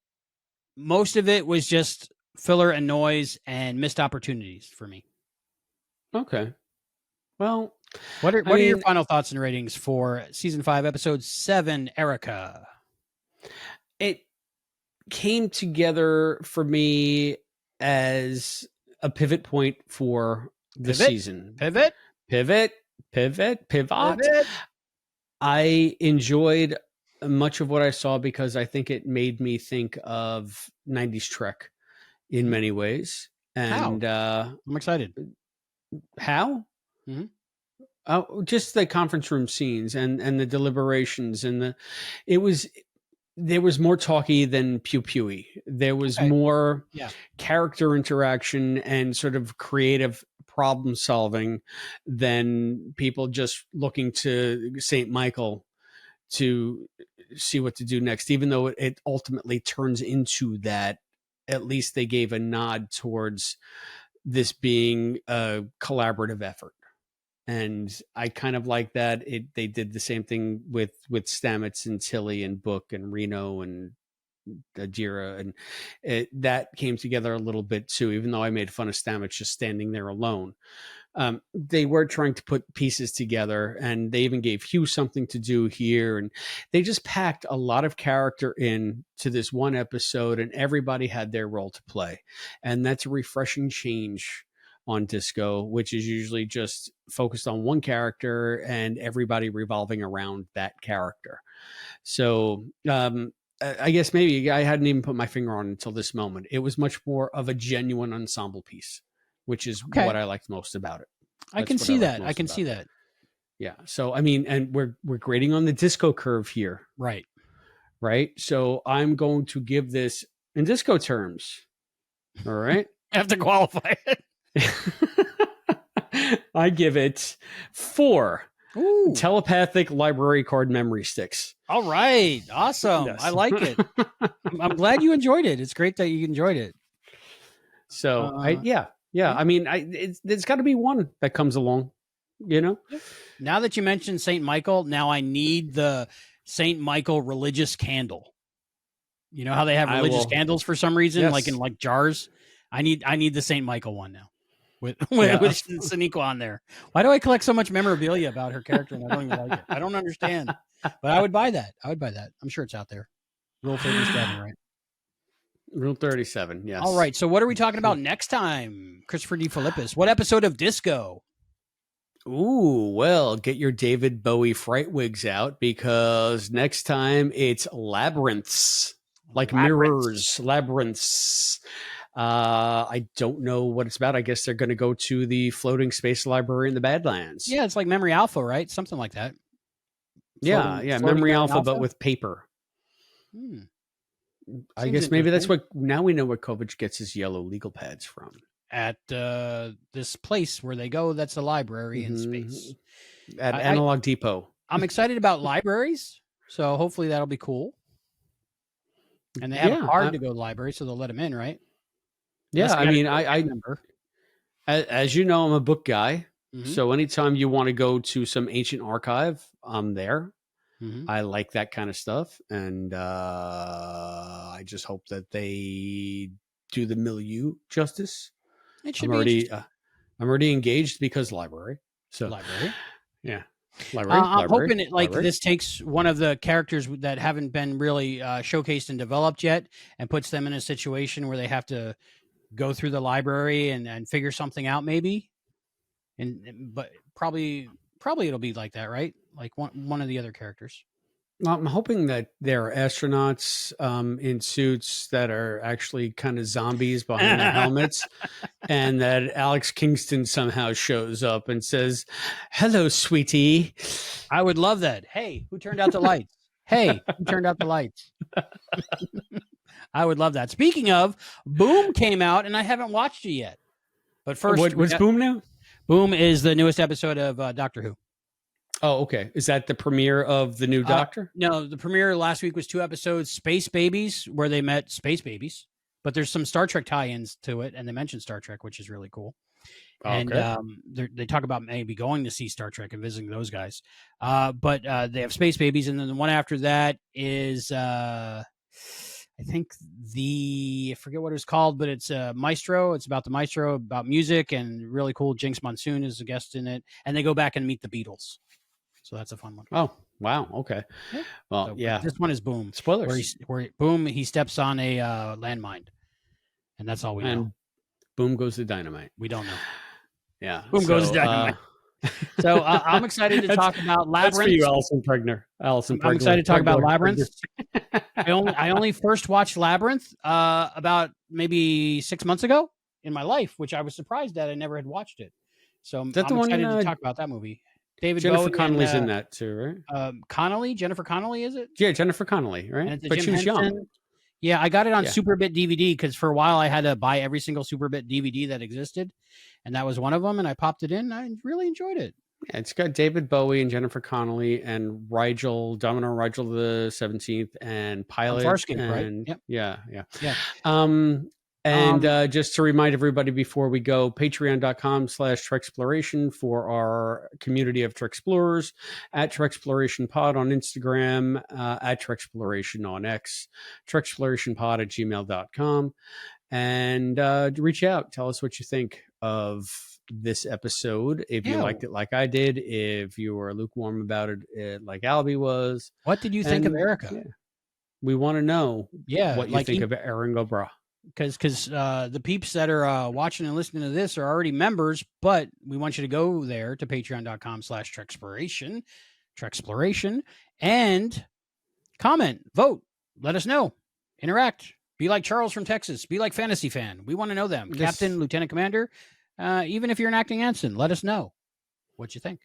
B: most of it was just filler and noise and missed opportunities for me.
C: Okay. Well,
B: what are your final thoughts and ratings for season 5, episode 7, Erigah?
C: It came together for me as a pivot point for the season.
B: Pivot.
C: I enjoyed much of what I saw because I think it made me think of 90s Trek in many ways. And
B: I'm excited.
C: How?
B: Mm-hmm.
C: Oh, just the conference room scenes and the deliberations and there was more talky than pew-pewy. There was more character interaction and sort of creative problem solving than people just looking to St. Michael to see what to do next. Even though it ultimately turns into that, at least they gave a nod towards this being a collaborative effort. And I kind of like that. They did the same thing with Stamets and Tilly and Book and Reno and Adira, and that came together a little bit too. Even though I made fun of Stamets just standing there alone, they were trying to put pieces together, and they even gave Hugh something to do here, and they just packed a lot of character in to this one episode, and everybody had their role to play, and that's a refreshing change on Disco, which is usually just focused on one character and everybody revolving around that character. So I guess maybe I hadn't even put my finger on it until this moment. It was much more of a genuine ensemble piece, which is what I liked most about it.
B: I can see that. I can see that.
C: Yeah. So, I mean, and we're grading on the Disco curve here.
B: Right.
C: Right. So I'm going to give this in Disco terms. All right.
B: I have to qualify it.
C: I give it 4 telepathic library card memory sticks.
B: All right. Awesome. Yes. I like it. I'm glad you enjoyed it. It's great that you enjoyed it.
C: So I mean, there's got to be one that comes along, you know?
B: Now that you mentioned St. Michael, now I need the St. Michael religious candle. You know how they have religious candles for some reason, like in like jars? I need the St. Michael one now. With Sonequa on there. Why do I collect so much memorabilia about her character and I don't even like it? I don't understand. But I would buy that. I'm sure it's out there. Rule 37, right?
C: Rule 37, yes.
B: All right. So what are we talking about next time, Christopher D. Philippus? What episode of Disco?
C: Ooh, well, get your David Bowie fright wigs out because next time it's labyrinths. Like mirrors, labyrinths. I don't know what it's about. I guess they're going to go to the floating space library in the Badlands.
B: Yeah, it's like Memory Alpha, right? Something like that.
C: Floating Memory Alpha, but with paper. I guess maybe that's what, now we know where Kovac gets his yellow legal pads from.
B: At this place where they go, that's a library in space.
C: At Analog Depot.
B: I'm excited about libraries, so hopefully that'll be cool. And they have a card to go to the library, so they'll let them in, right?
C: Yeah, I mean, I remember. As you know, I'm a book guy. So anytime you want to go to some ancient archive, I'm there. I like that kind of stuff. And I just hope that they do the milieu justice.
B: It should I'm
C: already engaged because library. So
B: library.
C: Yeah.
B: I'm hoping this takes one of the characters that haven't been really showcased and developed yet and puts them in a situation where they have to go through the library and figure something out maybe. But probably it'll be like that, right? Like one of the other characters.
C: I'm hoping that there are astronauts in suits that are actually kind of zombies behind the helmets, and that Alex Kingston somehow shows up and says, "Hello, sweetie."
B: I would love that. Hey, who turned out the lights? Hey, who turned out the lights? I would love that. Speaking of, Boom came out, and I haven't watched it yet. But first,
C: what's Boom now?
B: Boom is the newest episode of Doctor Who.
C: Oh, okay. Is that the premiere of the new Doctor?
B: No, the premiere last week was 2 episodes, Space Babies, where they met space babies. But there's some Star Trek tie-ins to it, and they mention Star Trek, which is really cool. And they talk about maybe going to see Star Trek and visiting those guys. But they have Space Babies, and then the one after that is I think I forget what it was called, but it's Maestro. It's about the Maestro, about music, and really cool. Jinx Monsoon is a guest in it, and they go back and meet the Beatles. So that's a fun one.
C: Oh, wow. Okay.
B: Yeah.
C: Well,
B: So,
C: yeah.
B: This one is Boom.
C: Spoilers.
B: Where Boom, he steps on a landmine, and that's all we know.
C: Boom goes the dynamite.
B: We don't know.
C: Yeah.
B: Boom goes dynamite. So I'm excited to talk about Labyrinth.
C: That's for you, Alison Pregner.
B: I'm excited to talk about Labyrinth. I only first watched Labyrinth about maybe 6 months ago in my life, which I was surprised that I never had watched it. So I'm excited to talk about that movie.
C: Jennifer Connelly's in that too, right?
B: Jennifer Connelly, is it?
C: Yeah, Jennifer Connelly, right?
B: But she was young. Yeah, I got it on Superbit DVD because for a while I had to buy every single Superbit DVD that existed, and that was one of them. And I popped it in. I really enjoyed it.
C: Yeah, it's got David Bowie and Jennifer Connelly and Domino Rigel the 17th and Pilot.
B: Farscape, right? Yep.
C: Yeah. And just to remind everybody before we go, patreon.com/Treksploration for our community of Treksplorers, at Treksploration Pod on Instagram, at Treksploration on X, TreksplorationPod@gmail.com. And reach out. Tell us what you think of this episode. If you liked it like I did, if you were lukewarm about it like Albie was.
B: What did you think of Erigah?
C: Yeah, we want to know what you think of Erigah.
B: Because the peeps that are watching and listening to this are already members, but we want you to go there to patreon.com/Treksploration, and comment, vote, let us know, interact, be like Charles from Texas, be like Fantasy Fan. We want to know them. Captain, Lieutenant Commander, even if you're an acting ensign, let us know what you think.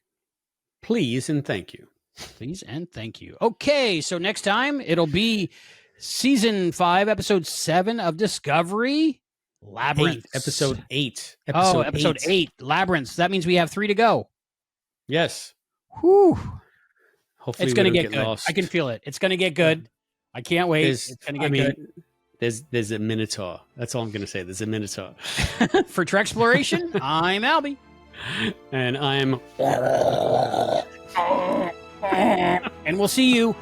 C: Please and thank you.
B: Please and thank you. Okay, so next time it'll be Season 5, Episode 7 of Discovery, Labyrinth.
C: Episode 8.
B: Episode 8, Labyrinth. That means we have 3 to go.
C: Yes.
B: Whew.
C: Hopefully
B: it's going to get good.
C: Lost.
B: I can feel it. It's going to get good. I can't wait. It's going to get good.
C: There's a Minotaur. That's all I'm going to say. There's a Minotaur.
B: For Treksplloration, I'm Albie.
C: And I'm...
B: And we'll see you...